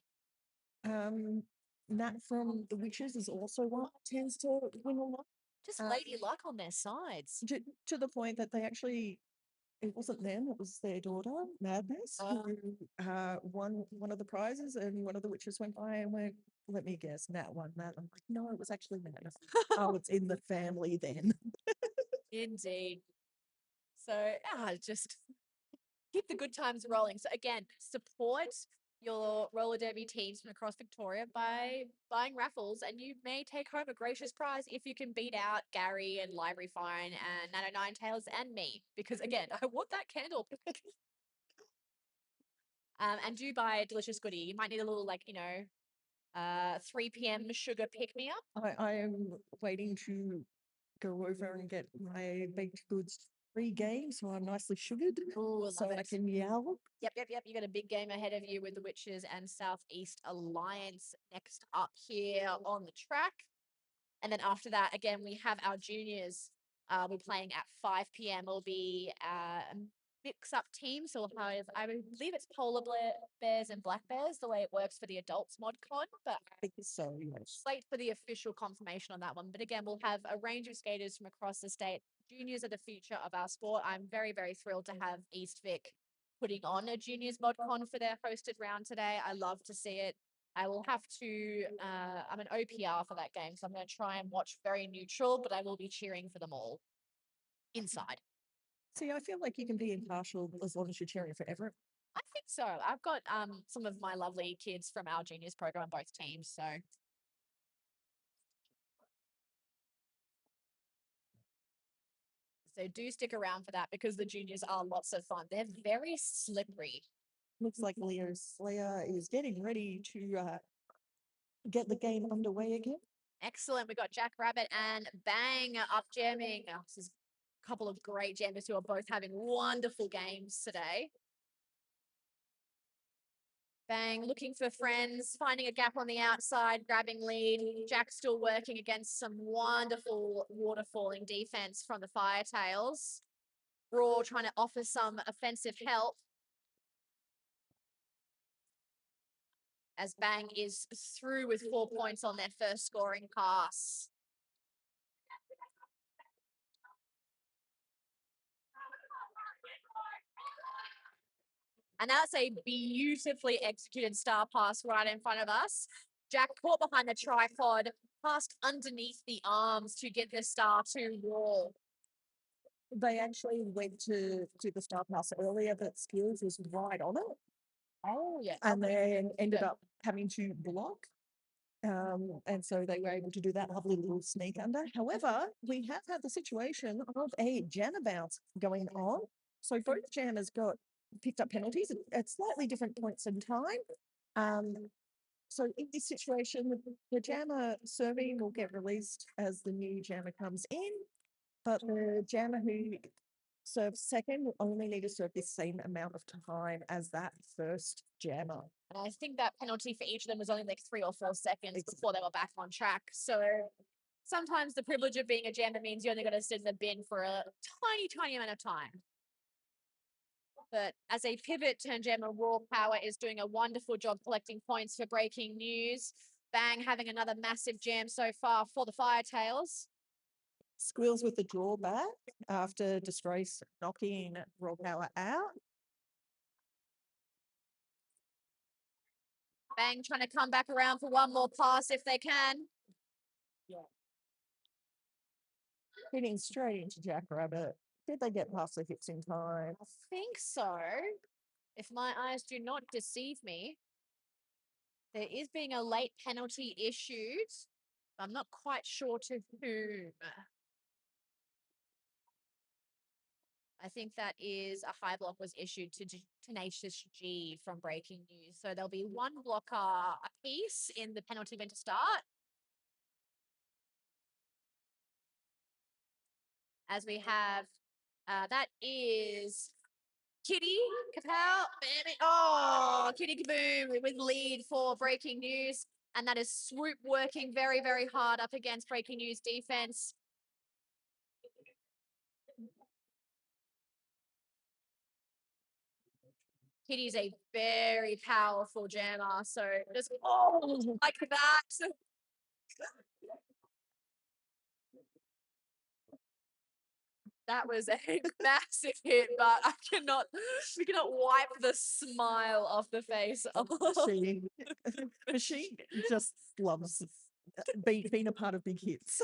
Nat from the Witches is also one that tends to win a lot. Just lady luck on their sides. To the point that they actually it wasn't them, it was their daughter, Madness, who won one of the prizes, and one of the witches went by and went, let me guess, Nat won that. I'm like, no, it was actually Madness. Oh, it's in the family then. Indeed. So just keep the good times rolling. So again, support your roller derby teams from across Victoria by buying raffles, and you may take home a gracious prize if you can beat out Gary and Library Fine and Nano Nine Tails and me. Because again, I want that candle. And do buy a delicious goodie. You might need a little 3 p.m. sugar pick me up. I am waiting to go over and get my baked goods pre-game, so I'm nicely sugared, Ooh, so love I it. can yell. Yep. You got a big game ahead of you with the Witches and Southeast Alliance next up here on the track. And then after that, again, we have our juniors. We're playing at 5 p.m. It'll be a mix-up team. So we'll have, I believe it's polar bears and black bears, the way it works for the adults mod con. But I think so, yes. wait for the official confirmation on that one. But again, we'll have a range of skaters from across the state. Juniors are the future of our sport. I'm very, very thrilled to have East Vic putting on a juniors mod con for their hosted round today. I love to see it. I will have to, I'm an OPR for that game, so I'm going to try and watch very neutral, but I will be cheering for them all inside. See, I feel like you can be impartial as long as you're cheering for everyone. I think so. I've got some of my lovely kids from our juniors program on both teams, so do stick around for that because the juniors are lots of fun. They're very slippery. Looks like Leo Slayer is getting ready to get the game underway again. Excellent. We got Jack Rabbit and Bang up jamming. Oh, this is a couple of great jammers who are both having wonderful games today. Bang, looking for friends, finding a gap on the outside, grabbing lead. Jack still working against some wonderful waterfalling defense from the Firetails. Raw trying to offer some offensive help. As Bang is through with 4 points on their first scoring pass. And that's a beautifully executed star pass right in front of us. Jack caught behind the tripod, passed underneath the arms to get the star to Raw. They actually went to do the star pass earlier, but Skills was right on it. Oh, yeah. And then ended Good. up having to block. And so they were able to do that lovely little sneak under. However, we have had the situation of a jammer bounce going on. So both jammers picked up penalties at slightly different points in time. So in this situation, the jammer serving will get released as the new jammer comes in, but the jammer who serves second will only need to serve the same amount of time as that first jammer. And I think that penalty for each of them was only like 3 or 4 seconds before they were back on track. So sometimes the privilege of being a jammer means you only got to sit in the bin for a tiny, tiny amount of time. But as a pivot, turn jammer Raw Power is doing a wonderful job collecting points for breaking news. Bang having another massive jam so far for the Firetails. Squeals with the drawback after Disgrace knocking Raw Power out. Bang trying to come back around for one more pass if they can. Hitting straight into Jack Rabbit. Did they get past the hits in time? I think so. If my eyes do not deceive me, there is being a late penalty issued. I'm not quite sure to whom. I think that is a high block was issued to Tenacious G from breaking news. So there'll be one blocker apiece in the penalty bin to start. As we have, that is Kitty Kapow. Oh, Kitty Kaboom with lead for breaking news. And that is Swoop working very, very hard up against breaking news defense. Kitty's a very powerful jammer, so just like that. That was a massive hit, but we cannot wipe the smile off the face of She, she just loves being a part of big hits.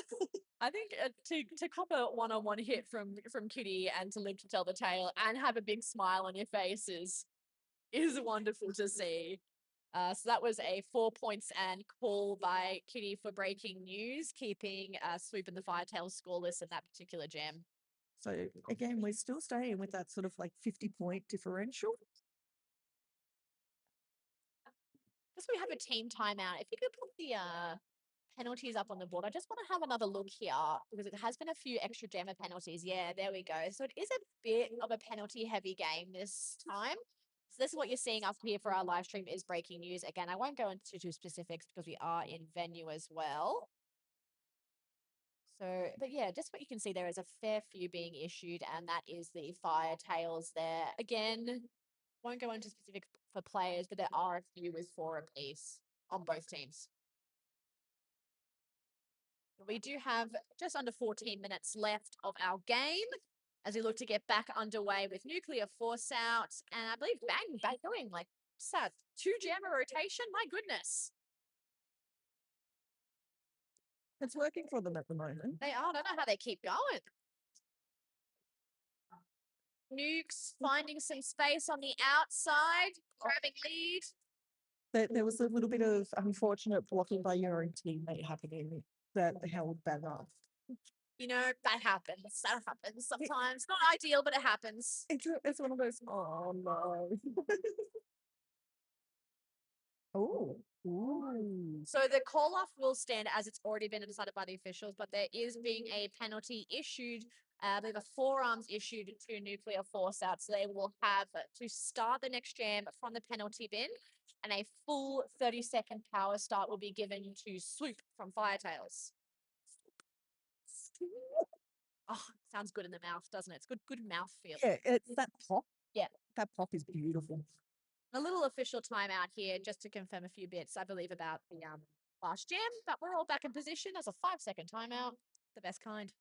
I think to cop a one-on-one hit from Kitty and to live to tell the tale and have a big smile on your face is wonderful to see. So that was a 4 points and call by Kitty for breaking news, keeping Swoop and the Firetails scoreless in that particular jam. So again, we're still staying with that sort of like 50-point differential. Just we have a team timeout. If you could put the penalties up on the board, I just want to have another look here because it has been a few extra jammer penalties. Yeah, there we go. So it is a bit of a penalty heavy game this time. So this is what you're seeing up here for our live stream is breaking news. Again, I won't go into too specifics because we are in venue as well. So, but yeah, just what you can see there is a fair few being issued, and that is the Firetails there. Again, won't go into specifics for players, but there are a few with 4 apiece on both teams. We do have just under 14 minutes left of our game as we look to get back underway with Nuclear Force out. And I believe Bang back doing like 2 jammer rotation. My goodness. It's working for them at the moment. They are. I don't know how they keep going. Nukes finding some space on the outside, grabbing lead. There was a little bit of unfortunate blocking by your own teammate happening that held Ben off. You know, that happens. That happens sometimes. Not ideal, but it happens. It's one of those, oh no. Oh. Ooh. So the call off will stand as it's already been decided by the officials, but there is being a penalty issued. They have a forearms issued to Nuclear Force out. So they will have to start the next jam from the penalty bin, and a full 30-second power start will be given to Swoop from Firetails. Oh, sounds good in the mouth, doesn't it? It's good mouth feel. Yeah, it's that pop. Yeah. That pop is beautiful. A little official timeout here just to confirm a few bits, I believe, about the last jam, but we're all back in position as a 5-second timeout, the best kind.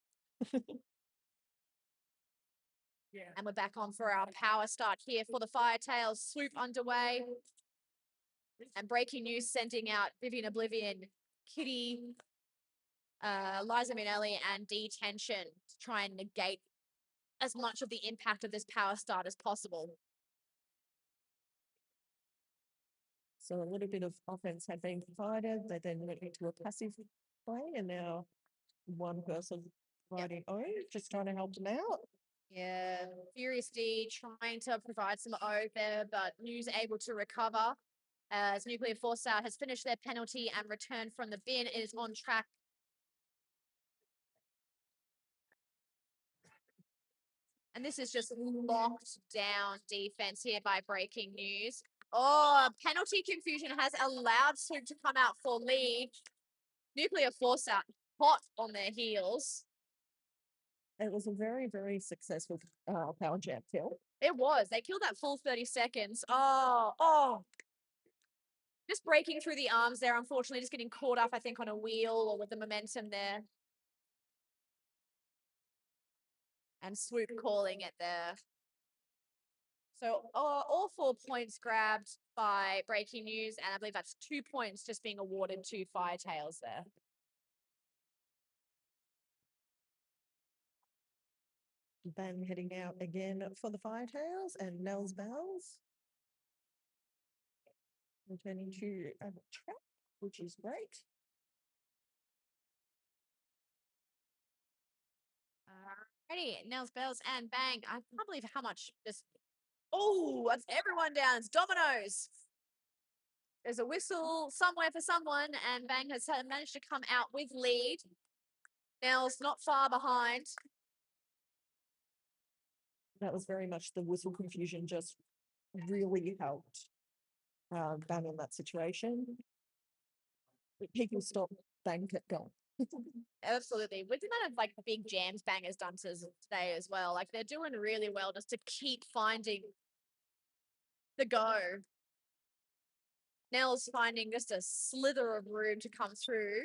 Yeah. And we're back on for our power start here for the Firetails. Swoop underway. And breaking news sending out Vivian Oblivion, Kitty, Liza Minnelli, and Detention to try and negate as much of the impact of this power start as possible. So a little bit of offense had been provided. They then went into a passive play, and now one person riding O, just trying to help them out. Yeah, Furious D trying to provide some O there, but News able to recover as Nuclear Force out has finished their penalty and returned from the bin. It is on track. And this is just locked down defense here by breaking news. Oh, penalty confusion has allowed Swoop to come out for lead. Nuclear Force out hot on their heels. It was a very, very successful power jam kill. It was. They killed that full 30 seconds. Oh. Just breaking through the arms there, unfortunately, just getting caught up, I think, on a wheel or with the momentum there. And Swoop calling it there. So all 4 points grabbed by breaking news, and I believe that's 2 points just being awarded to Firetails there. Ben heading out again for the Firetails, and Nels Bells returning to a track, which is great. Alrighty, Nels Bells and Bang. I can't believe how much this. Oh, that's everyone down. It's dominoes. There's a whistle somewhere for someone, and Bang has managed to come out with lead. Nels not far behind. That was very much the whistle confusion, just really helped Bang in that situation. He can stop, Bang kept going. Absolutely. With the amount of like big jams Bang has done today as well, like they're doing really well just to keep finding the go. Nell's finding just a slither of room to come through.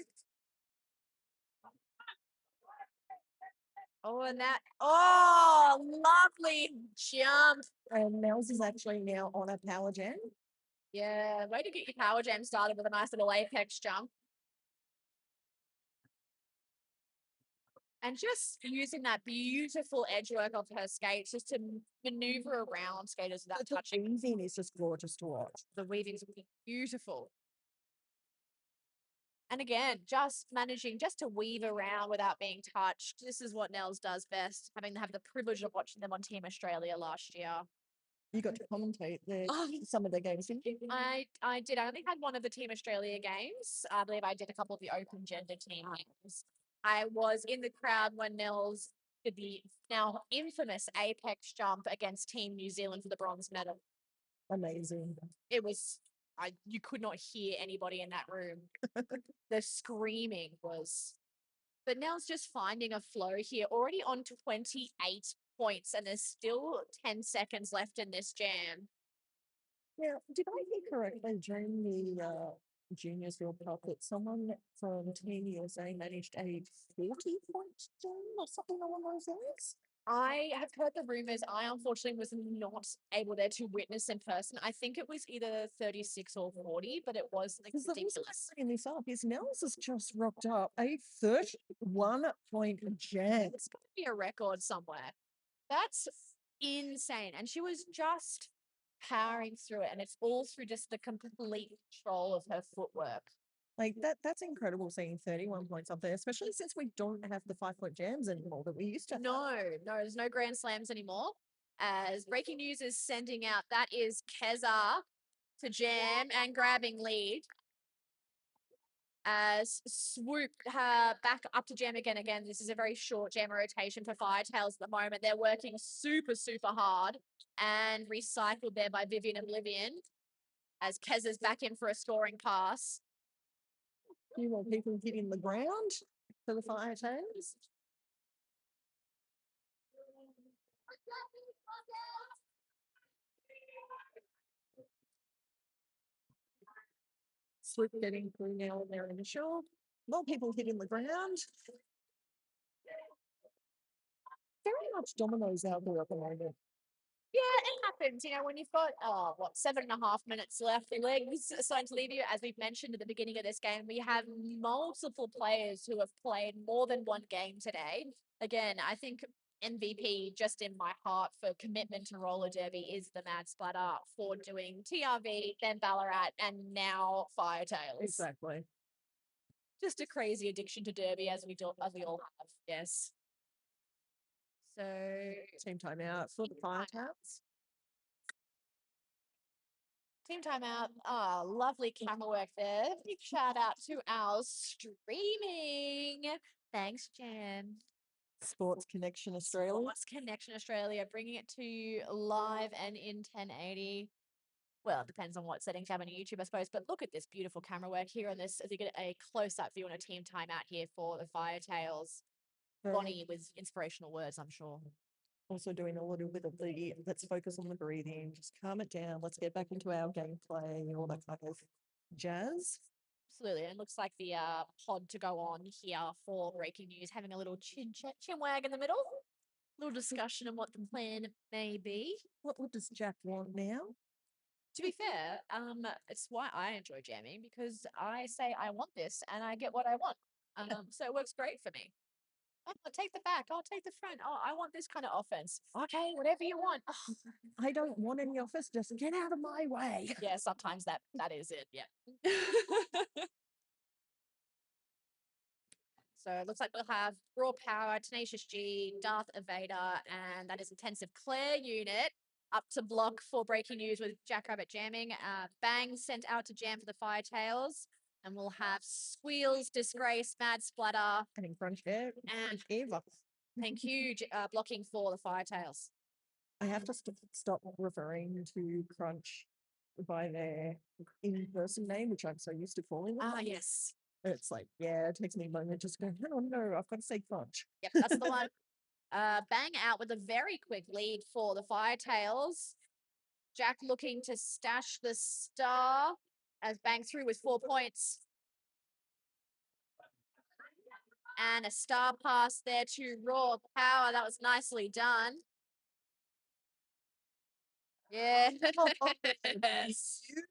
Oh, and that, oh, lovely jump. And Nels is actually now on a power jam. Yeah, way to get your power jam started with a nice little apex jump. And just using that beautiful edge work of her skates just to maneuver around skaters without The touching. weaving is just gorgeous to watch. The weaving's beautiful. And again, just managing just to weave around without being touched. This is what Nels does best, having to have the privilege of watching them on Team Australia last year. You got to commentate Oh. some of the games, didn't you? I did. I only had one of the Team Australia games. I believe I did a couple of the open gender team games. I was in the crowd when Nels did the now infamous apex jump against Team New Zealand for the bronze medal. Amazing. It was, you could not hear anybody in that room. The screaming was, but Nell's just finding a flow here, already on 28 points, and there's still 10 seconds left in this jam. Now, did I hear correctly during the Juniors World Cup that someone from Team USA managed a 40-point jam or something along those lines? I have heard the rumors. I unfortunately was not able there to witness in person. I think it was either 36 or 40, but it was like Because the reason I'm ridiculous. bringing this up is Nels has just rocked up a 31-point jam. It's going to be a record somewhere. That's insane. And she was just powering through it, and it's all through just the complete control of her footwork. Like that's incredible seeing 31 points up there, especially since we don't have the 5-point jams anymore that we used to have. No, there's no Grand Slams anymore. As breaking news is sending out, that is Keza to jam and grabbing lead. As Swoop back up to jam again. Again, this is a very short jam rotation for Firetails at the moment. They're working super, super hard and recycled there by Vivian Oblivion as Keza's back in for a scoring pass. A few more people hitting the ground for the Firetails. Swoop getting through now in their initial. More people hitting the ground. Very much dominoes out there at the moment. Yeah, it happens. You know, when you've got 7.5 minutes left, the legs are starting to leave you. As we've mentioned at the beginning of this game, we have multiple players who have played more than one game today. Again, I think MVP just in my heart for commitment to roller derby is the Mad Splatter for doing TRV, then Ballarat, and now Firetails. Exactly. Just a crazy addiction to derby as we all have. Yes. So Team timeout for the Firetails. team timeout. Oh, lovely camera work there. Big shout out to our streaming. Thanks, Jen. Sports Connection Australia. Sports Connection Australia, bringing it to you live and in 1080. Well, it depends on what settings you have on your YouTube, I suppose. But look at this beautiful camera work here on this as you get a close-up view on a team timeout here for the Firetails. Bonnie with inspirational words, I'm sure. Also doing a little bit of the let's focus on the breathing, just calm it down, let's get back into our gameplay, all that kind of jazz. Absolutely. And it looks like the pod to go on here for breaking news, having a little chin wag in the middle. Little discussion on what the plan may be. What does Jack want now? To be fair, it's why I enjoy jamming, because I say I want this and I get what I want. So it works great for me. Oh, I'll take the back. I'll take the front. Oh, I want this kind of offense. Okay, whatever you want. Oh. I don't want any office, just get out of my way. Yeah, sometimes that is it. Yeah. So it looks like we'll have Raw Power, Tenacious G, Darth Evader, and that is Intensive Claire unit up to block for breaking news with Jackrabbit jamming. Bang sent out to jam for the Firetails. And we'll have Squeals, Disgrace, Mad Splatter. And Crunch Air. And Eva. thank you, blocking for the Firetails. I have to stop referring to Crunch by their in-person name, which I'm so used to calling them. Ah, yes. It's like, yeah, it takes me a moment just to go, oh no, I've got to say Crunch. Yep, that's the one. Bang out with a very quick lead for the Firetails. Jack looking to stash the star as Bang through with 4 points. And a star pass there to Raw Power. That was nicely done. Yeah.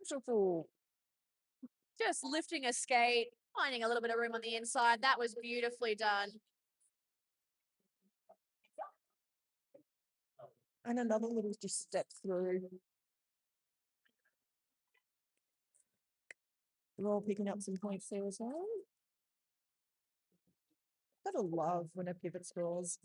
Beautiful. Just lifting a skate, finding a little bit of room on the inside. That was beautifully done. And another little just step through. We're all picking up some points there as well. Gotta love when a pivot scores.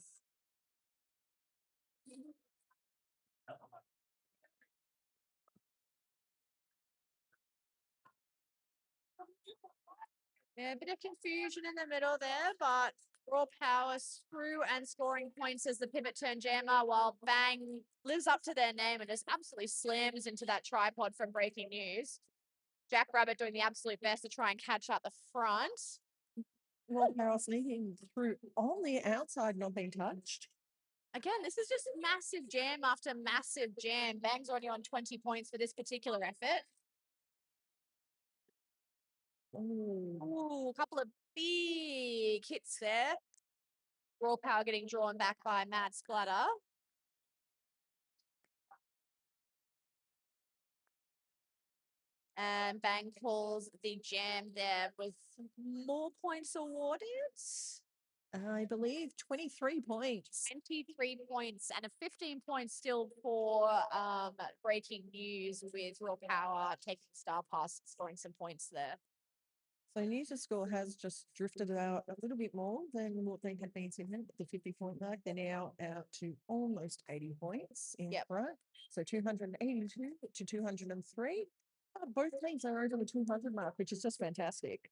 Yeah, a bit of confusion in the middle there, but Raw Power through and scoring points as the pivot turn jammer, while Bang lives up to their name and just absolutely slams into that tripod from Breaking News. Jackrabbit doing the absolute best to try and catch up the front. Well, Carol sneaking through on the outside, not being touched. Again, this is just massive jam after massive jam. Bang's already on 20 points for this particular effort. Ooh. Ooh, a couple of big hits there. Raw Power getting drawn back by Mad Splatter. And Bang calls the jam there with more points awarded. I believe 23 points. 23 points and a 15 points still for Breaking News with Raw Power taking Star Pass, scoring some points there. So News' score has just drifted out a little bit more than what they had been sitting at the 50-point mark. They're now out to almost 80 points in front. So 282 to 203. Both teams are over the 200 mark, which is just fantastic.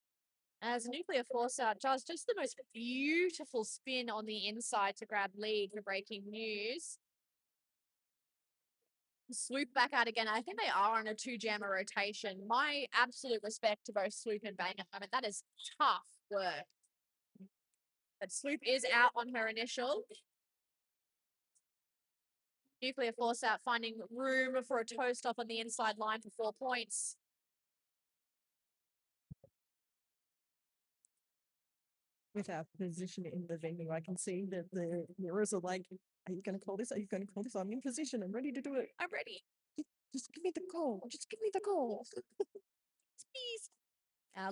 As Nuclear Force Out does just the most beautiful spin on the inside to grab lead for Breaking News. Swoop back out again. I think they are on a 2-jammer rotation. My absolute respect to both Swoop and Bang at the moment. That is tough work. But Swoop is out on her initial. Nuclear Force Out finding room for a toe stop on the inside line for 4 points. With our position in the venue, I can see that the mirrors are like, are you going to call this? Are you going to call this? I'm in position. I'm ready to do it. I'm ready. Just give me the call. Just give me the call. Please.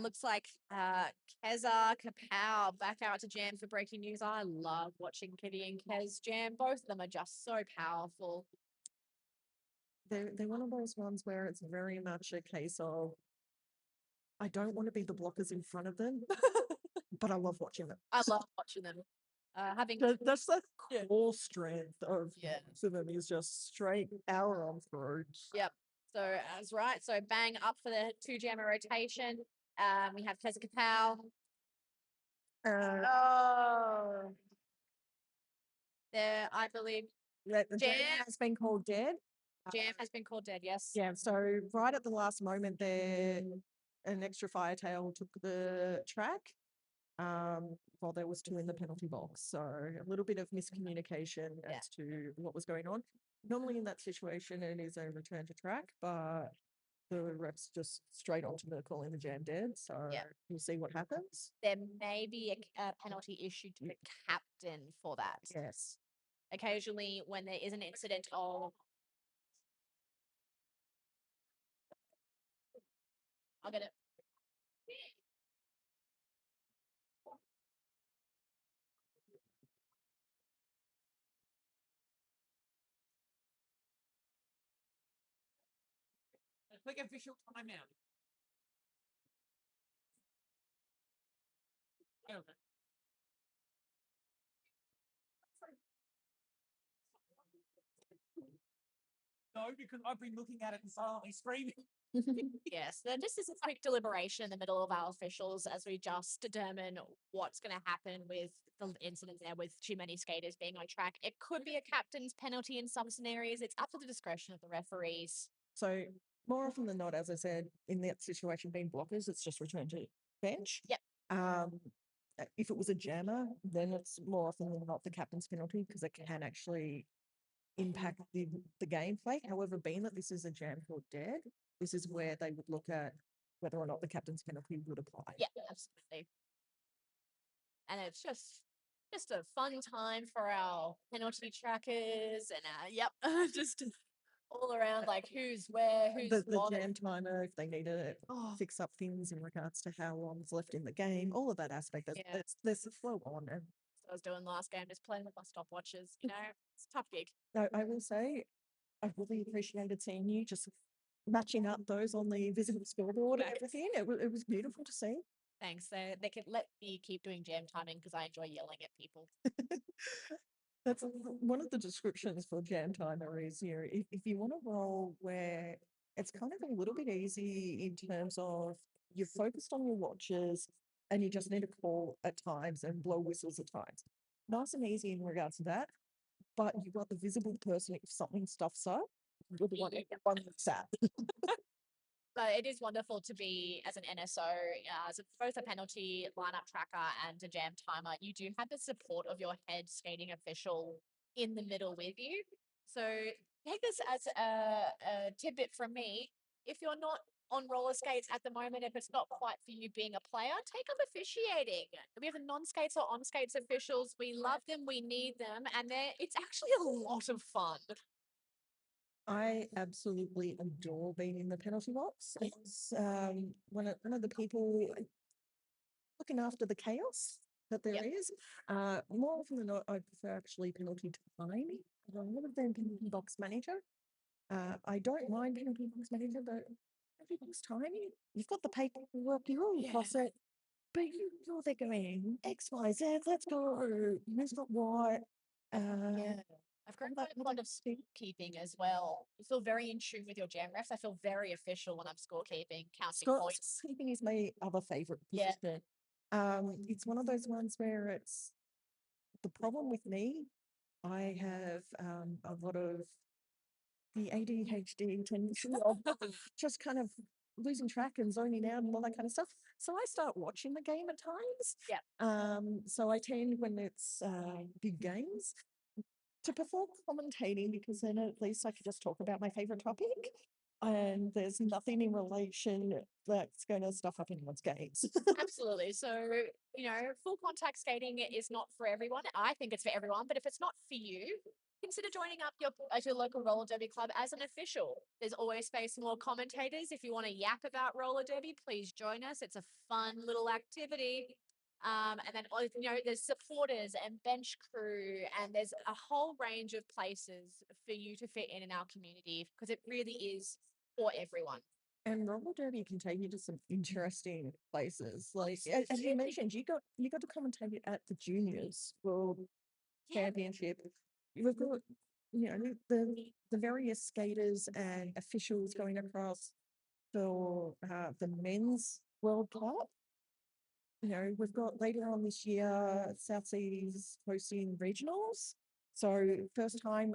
Looks like Keza Kapow back out to jam for Breaking News. I love watching Kitty and Kez jam. Both of them are just so powerful. They're one of those ones where it's very much a case of, I don't want to be the blockers in front of them, but I love watching them. I love watching them. That's the core strength of both of them is just straight power on through. Yep. So that's right. So Bang up for the 2-jammer rotation. We have Keza Kapow. There, I believe The jam Jam. has been called dead. Jam has been called dead. Yes. Yeah, so right at the last moment there, an extra Firetail took the track while there was 2 in the penalty box. So a little bit of miscommunication as to what was going on. Normally in that situation, it is a return to track, but the refs just straight onto the calling the jam dead. So we'll see what happens. There may be a penalty issued to the captain for that. Yes. Occasionally, when there is an incident of I'll get it. Click official timeout. Okay. No, because I've been looking at it and silently screaming. Yes, then just as a quick deliberation in the middle of our officials as we just determine what's going to happen with the incident there with too many skaters being on track. It could be a captain's penalty in some scenarios. It's up to the discretion of the referees. So more often than not, as I said, in that situation being blockers, it's just return to bench. Yep. If it was a jammer, then it's more often than not the captain's penalty because it can actually impact the gameplay. However, being that this is a jam called dead, this is where they would look at whether or not the captain's penalty would apply. Yeah, absolutely. and it's just a fun time for our penalty trackers and yep, just all around like who's where, who's The what. jam timer, if they need to Oh, fix up things in regards to how long's left in the game, all of that aspect. Yeah. There's a flow on. And I was doing last game, just playing with my stopwatches. You know, it's a tough gig. I will say, I really appreciated seeing you just matching up those on the visible scoreboard and Right. everything. It was beautiful to see. Thanks. They could let me keep doing jam timing because I enjoy yelling at people. That's one of the descriptions for jam timer is, if you want to roll where it's kind of a little bit easy in terms of you're focused on your watches and you just need to call at times and blow whistles at times. Nice and easy in regards to that, but you've got the visible person if something stuffs up, you're the one that's sad. But it is wonderful to be as an NSO, as both a penalty lineup tracker and a jam timer. You do have the support of your head skating official in the middle with you. So take this as a tidbit from me. If you're not on roller skates at the moment, if it's not quite for you being a player, take up officiating. We have non-skates or on-skates officials. We love them, we need them, and it's actually a lot of fun. I absolutely adore being in the penalty box. It's one of the people looking after the chaos that there Yep. is. More often than not, I prefer actually penalty timing rather than penalty box manager. I don't mind penalty box manager, but penalty box timing, you've got the paperwork, you're all Yeah. across it, but you're there going X, Y, Z, let's go. Who's got what? Yeah. I've grown that quite a lot of scorekeeping as well. I feel very in tune with your jam refs. I feel very official when I'm scorekeeping, counting points. Sleeping is my other favorite Yeah. position. It's one of those ones where it's the problem with me. I have a lot of the ADHD tendency of just kind of losing track and zoning out and all that kind of stuff. So I start watching the game at times. Yeah. So I tend when it's big games to prefer commentating because then at least I can just talk about my favorite topic. And there's nothing in relation that's going to stuff up anyone's games. Absolutely. So, full contact skating is not for everyone. I think it's for everyone, but if it's not for you, consider joining up at your local roller derby club as an official. There's always space for more commentators. If you want to yap about roller derby, please join us. It's a fun little activity. And then, there's supporters and bench crew, and there's a whole range of places for you to fit in our community because it really is for everyone. And roller derby can take you to some interesting places. Like as you mentioned, you got to commentate at the juniors world championship. We've got the various skaters and officials going across for the men's World Cup. We've got later on this year, South Seas hosting regionals. So first time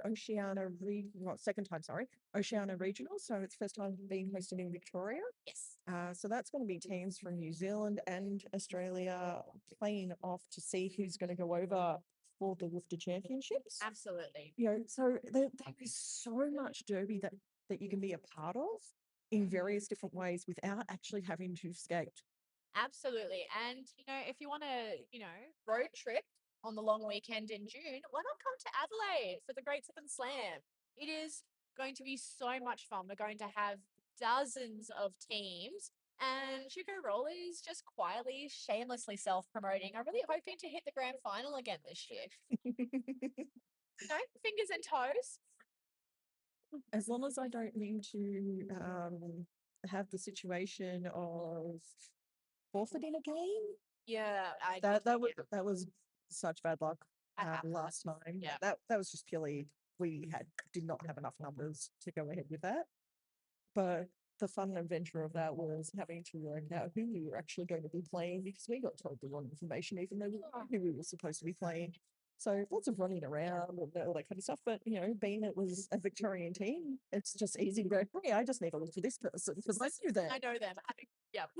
second time, sorry, Oceania regional. So it's first time being hosted in Victoria. Yes. So that's going to be teams from New Zealand and Australia playing off to see who's going to go over for the Lifter Championships. Absolutely. So there is so much derby that you can be a part of in various different ways without actually having to skate. Absolutely. And, if you want to, road trip on the long weekend in June, why not come to Adelaide for the Great Southern Slam? It is going to be so much fun. We're going to have dozens of teams. And Hugo Roller is just quietly, shamelessly self-promoting. I'm really hoping to hit the grand final again this year. Fingers and toes. As long as I don't need to have the situation of forfeiting a game. Yeah, that was such bad luck last time. Yeah. That was just purely did not have enough numbers to go ahead with that. But the fun and adventure of that was having to work out who we were actually going to be playing because we got told the wrong information, even though we knew who we were supposed to be playing. So lots of running around and all that kind of stuff. But, being it was a Victorian team, it's just easy to go, hey, I just need to look for this person because I knew them. I know them. Yep.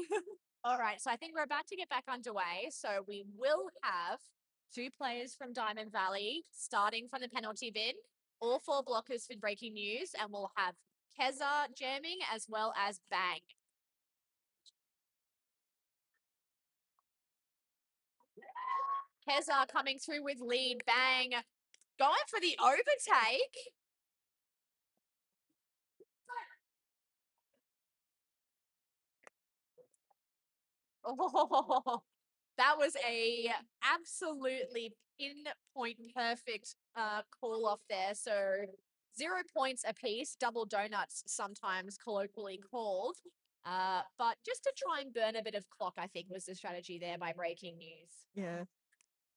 All right. So I think we're about to get back underway. So we will have 2 players from Diamond Valley starting from the penalty bin, all 4 blockers for breaking news, and we'll have Keza jamming as well as Bang. Keza coming through with lead, bang, going for the overtake. Oh, that was a absolutely pinpoint perfect call off there. So 0 points apiece, double donuts sometimes colloquially called. But just to try and burn a bit of clock, I think was the strategy there by breaking news. Yeah.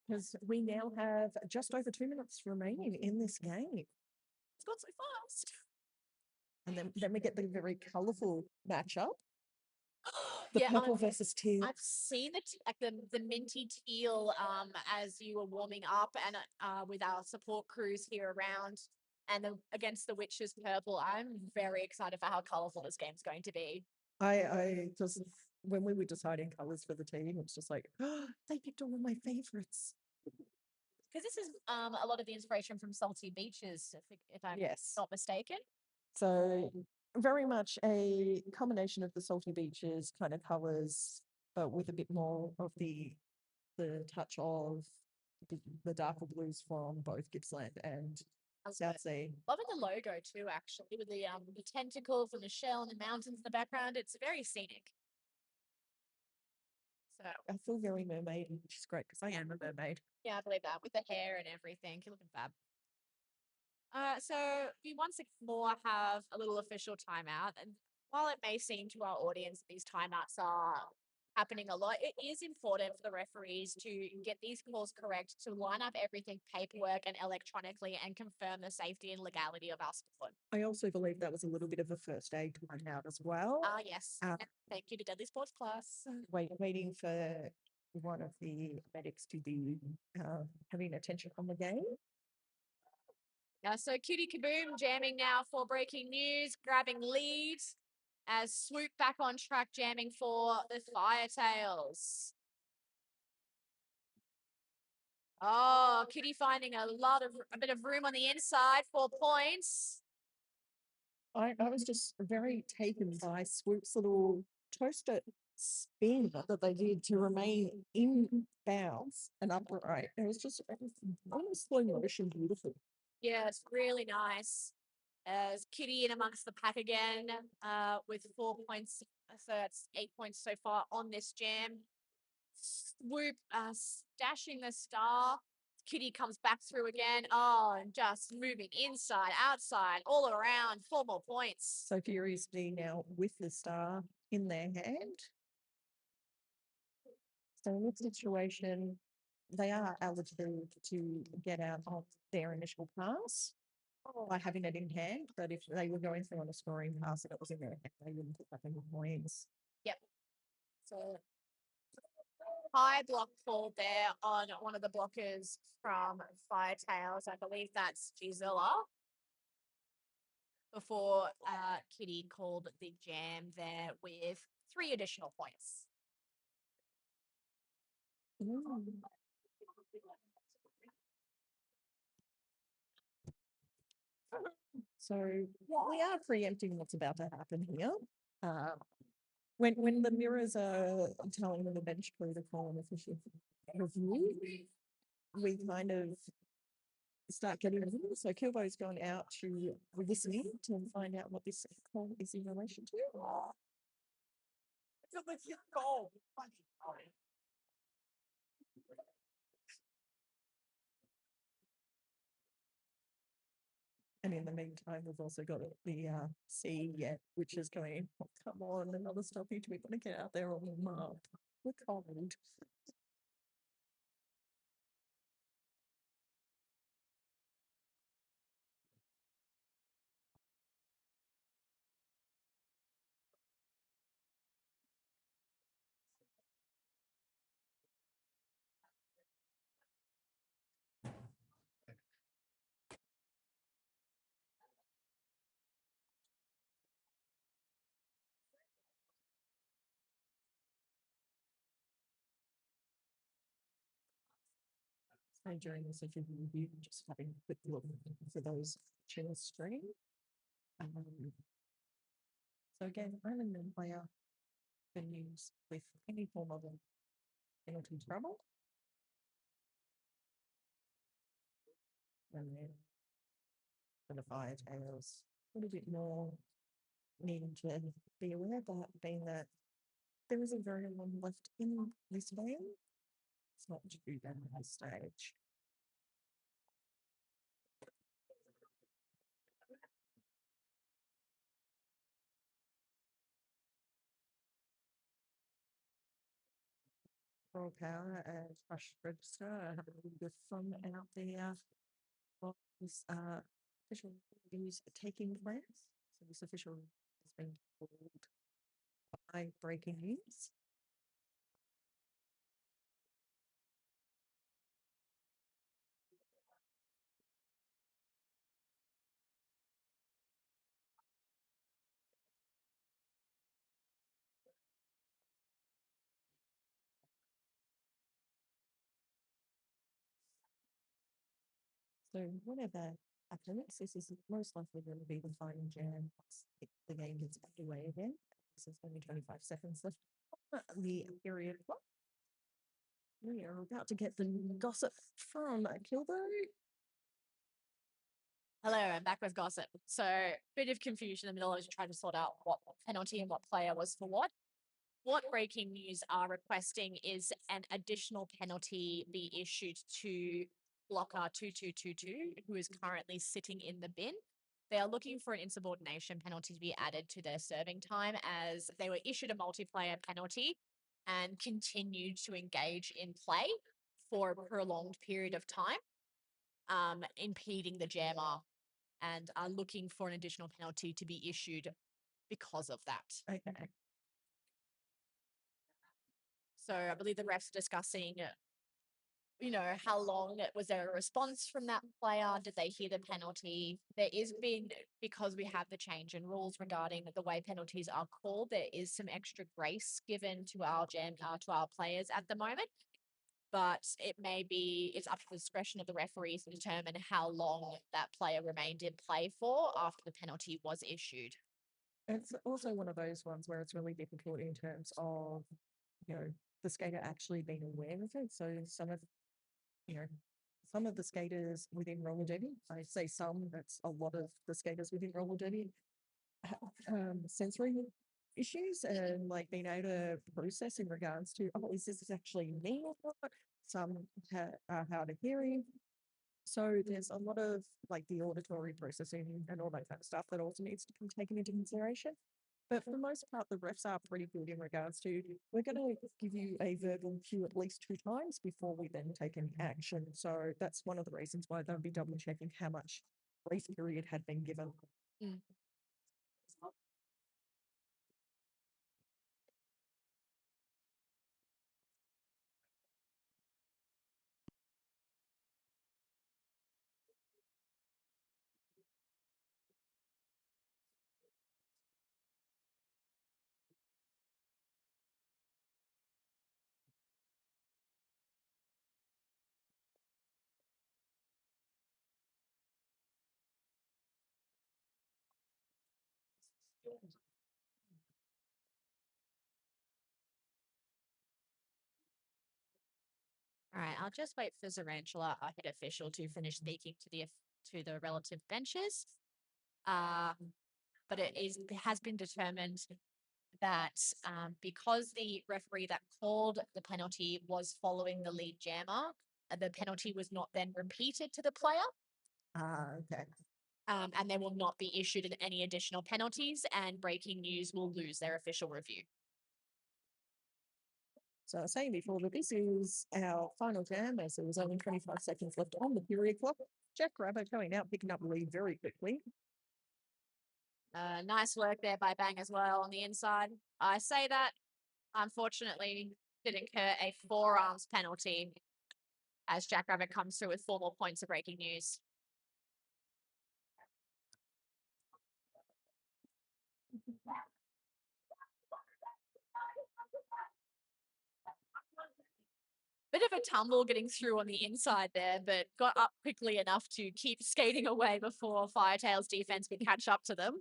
Because we now have just over 2 minutes remaining in this game. It's gone so fast. And then we get the very colourful matchup. The Yeah, purple versus teal. I've seen the minty teal as you were warming up and with our support crews here around and against the witches purple. I'm very excited for how colourful this game's going to be. I just, when we were deciding colours for the team, it's just like, oh, they picked all of my favourites. Because this is a lot of the inspiration from Salty Beaches, if I'm Yes. not mistaken. So very much a combination of the salty beaches kind of colours, but with a bit more of the touch of the darker blues from both Gippsland and South Sea. Loving the logo too, actually, with the tentacles and the shell and the mountains in the background. It's very scenic. So I feel very mermaid, which is great because I am a mermaid. yeah, I believe that with the hair and everything. You're looking fab. So we once more have a little official timeout, and while it may seem to our audience these timeouts are happening a lot, it is important for the referees to get these calls correct, to line up everything paperwork and electronically and confirm the safety and legality of our sport. I also believe that was a little bit of a first aid timeout as well. Yes. Uh, Thank you to Deadly Sports Class. Waiting for one of the medics to be having attention on the game. So Cutie Kaboom jamming now for breaking news, grabbing lead as Swoop back on track jamming for the Firetails. Oh, Kitty finding a bit of room on the inside, 4 points. I was just very taken by Swoop's little toaster spin that they did to remain in bounds and upright. It was just almost slow motion, beautiful. Yeah, it's really nice. As Kitty in amongst the pack again with 4 points. So that's 8 points so far on this jam. Swoop stashing the star. Kitty comes back through again. Oh, and just moving inside, outside, all around. 4 more points. So furiously now with the star in their hand. So in this situation, they are eligible to get out of their initial pass by having it in hand. But if they were going through on a scoring pass and it was in their hand, they wouldn't pick up any points. Yep. So high block fall there on one of the blockers from Firetails. I believe that's Gisela. Before Kitty called the jam there with 3 additional points. So we are preempting what's about to happen here. When the mirrors are telling the bench crew to call an official review, we kind of start getting in. So Kilbo's gone out to listen in to find out what this call is in relation to. And in the meantime, we've also got the sea yet, which is going, oh, come on, another stoppage. We've got to get out there on the mark. We're cold. So during this review, just having a quick look for those watching the stream. So again, I'm an employer venues with any form of penalty trouble. And then for the Firetails, a little bit more needing to be aware of that, being that there isn't very long left in this game. It's not too bad at this stage. Roll power and crush register. Have a little bit of fun out there. This official is taking place. So this official has been called by breaking news. So whatever happens, this is most likely going to be the final jam. If the game gets underway again. This is only 25 seconds left. The period clock. We are about to get the gossip from Kilbo. Hello, I'm back with gossip. So, bit of confusion in the middle as trying to sort out what penalty and what player was for what. What breaking news are requesting is an additional penalty be issued to blocker 2222, who is currently sitting in the bin. They are looking for an insubordination penalty to be added to their serving time as they were issued a multiplayer penalty and continued to engage in play for a prolonged period of time, impeding the jammer, and are looking for an additional penalty to be issued because of that. Okay. So I believe the refs are discussing, how long was there a response from that player? Did they hear the penalty? There is been, because we have the change in rules regarding the way penalties are called, there is some extra grace given to our to our players at the moment. But it's up to the discretion of the referees to determine how long that player remained in play for after the penalty was issued. It's also one of those ones where it's really difficult in terms of, the skater actually being aware of it. So some of the skaters within roller derby, I say some, that's a lot of the skaters within roller derby, have sensory issues and like being able to process in regards to, oh, is this actually me or not? Some are hard of hearing. So there's a lot of like the auditory processing and all that kind of stuff that also needs to be taken into consideration. But for the most part, the refs are pretty good in regards to, we're going to give you a verbal cue at least 2 times before we then take any action. So that's one of the reasons why they'll be double checking how much grace period had been given. Mm. All right, I'll just wait for Zarantula, our head official, to finish speaking to the relative benches. But it has been determined that because the referee that called the penalty was following the lead jammer, the penalty was not then repeated to the player. Okay. And there will not be issued any additional penalties, and breaking news will lose their official review. So I was saying before that this is our final jam as there was only 25 seconds left on the period clock. Jack Rabbit going out, picking up the lead very quickly. Nice work there by Bang as well on the inside. I say that, unfortunately, did incur a forearms penalty as Jack Rabbit comes through with 4 more points of breaking news. Bit of a tumble getting through on the inside there, but got up quickly enough to keep skating away before Firetails defense could catch up to them.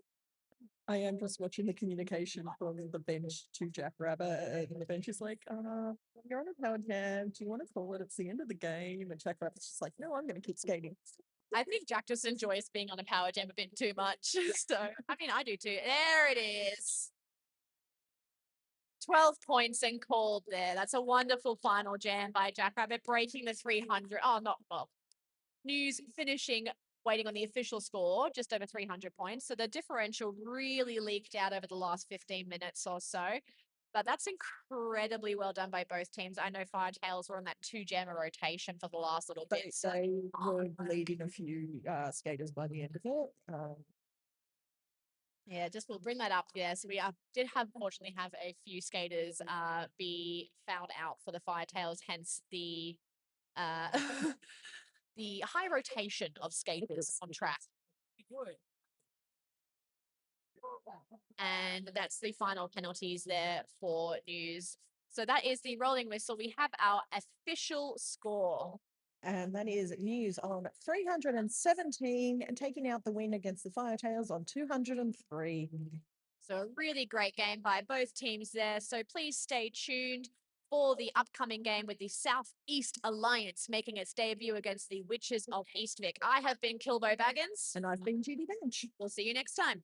I am just watching the communication from the bench to Jack Rabbit, and the bench is like, you're on a power jam. Do you want to call it? It's the end of the game. And Jack Rabbit's just like, no, I'm going to keep skating. I think Jack just enjoys being on a power jam a bit too much. So, I mean, I do too. There it is. 12 points and called there. That's a wonderful final jam by Jackrabbit, breaking the 300. Oh, not well. News finishing, waiting on the official score, just over 300 points. So the differential really leaked out over the last 15 minutes or so. But that's incredibly well done by both teams. I know Firetails were on that 2 jammer rotation for the last little They, bit. So they were leading a few skaters by the end of it. yeah, just we'll bring that up. Yeah, so we did have fortunately have a few skaters be fouled out for the Firetails, hence the the high rotation of skaters on track. And that's the final penalties there for News. So that is the rolling whistle. We have our official score. And that is News on 317 and taking out the win against the Firetails on 203. So a really great game by both teams there. So please stay tuned for the upcoming game with the Southeast Alliance making its debut against the Witches of Eastwick. I have been Kilbo Baggins. And I've been Judy Bench. We'll see you next time.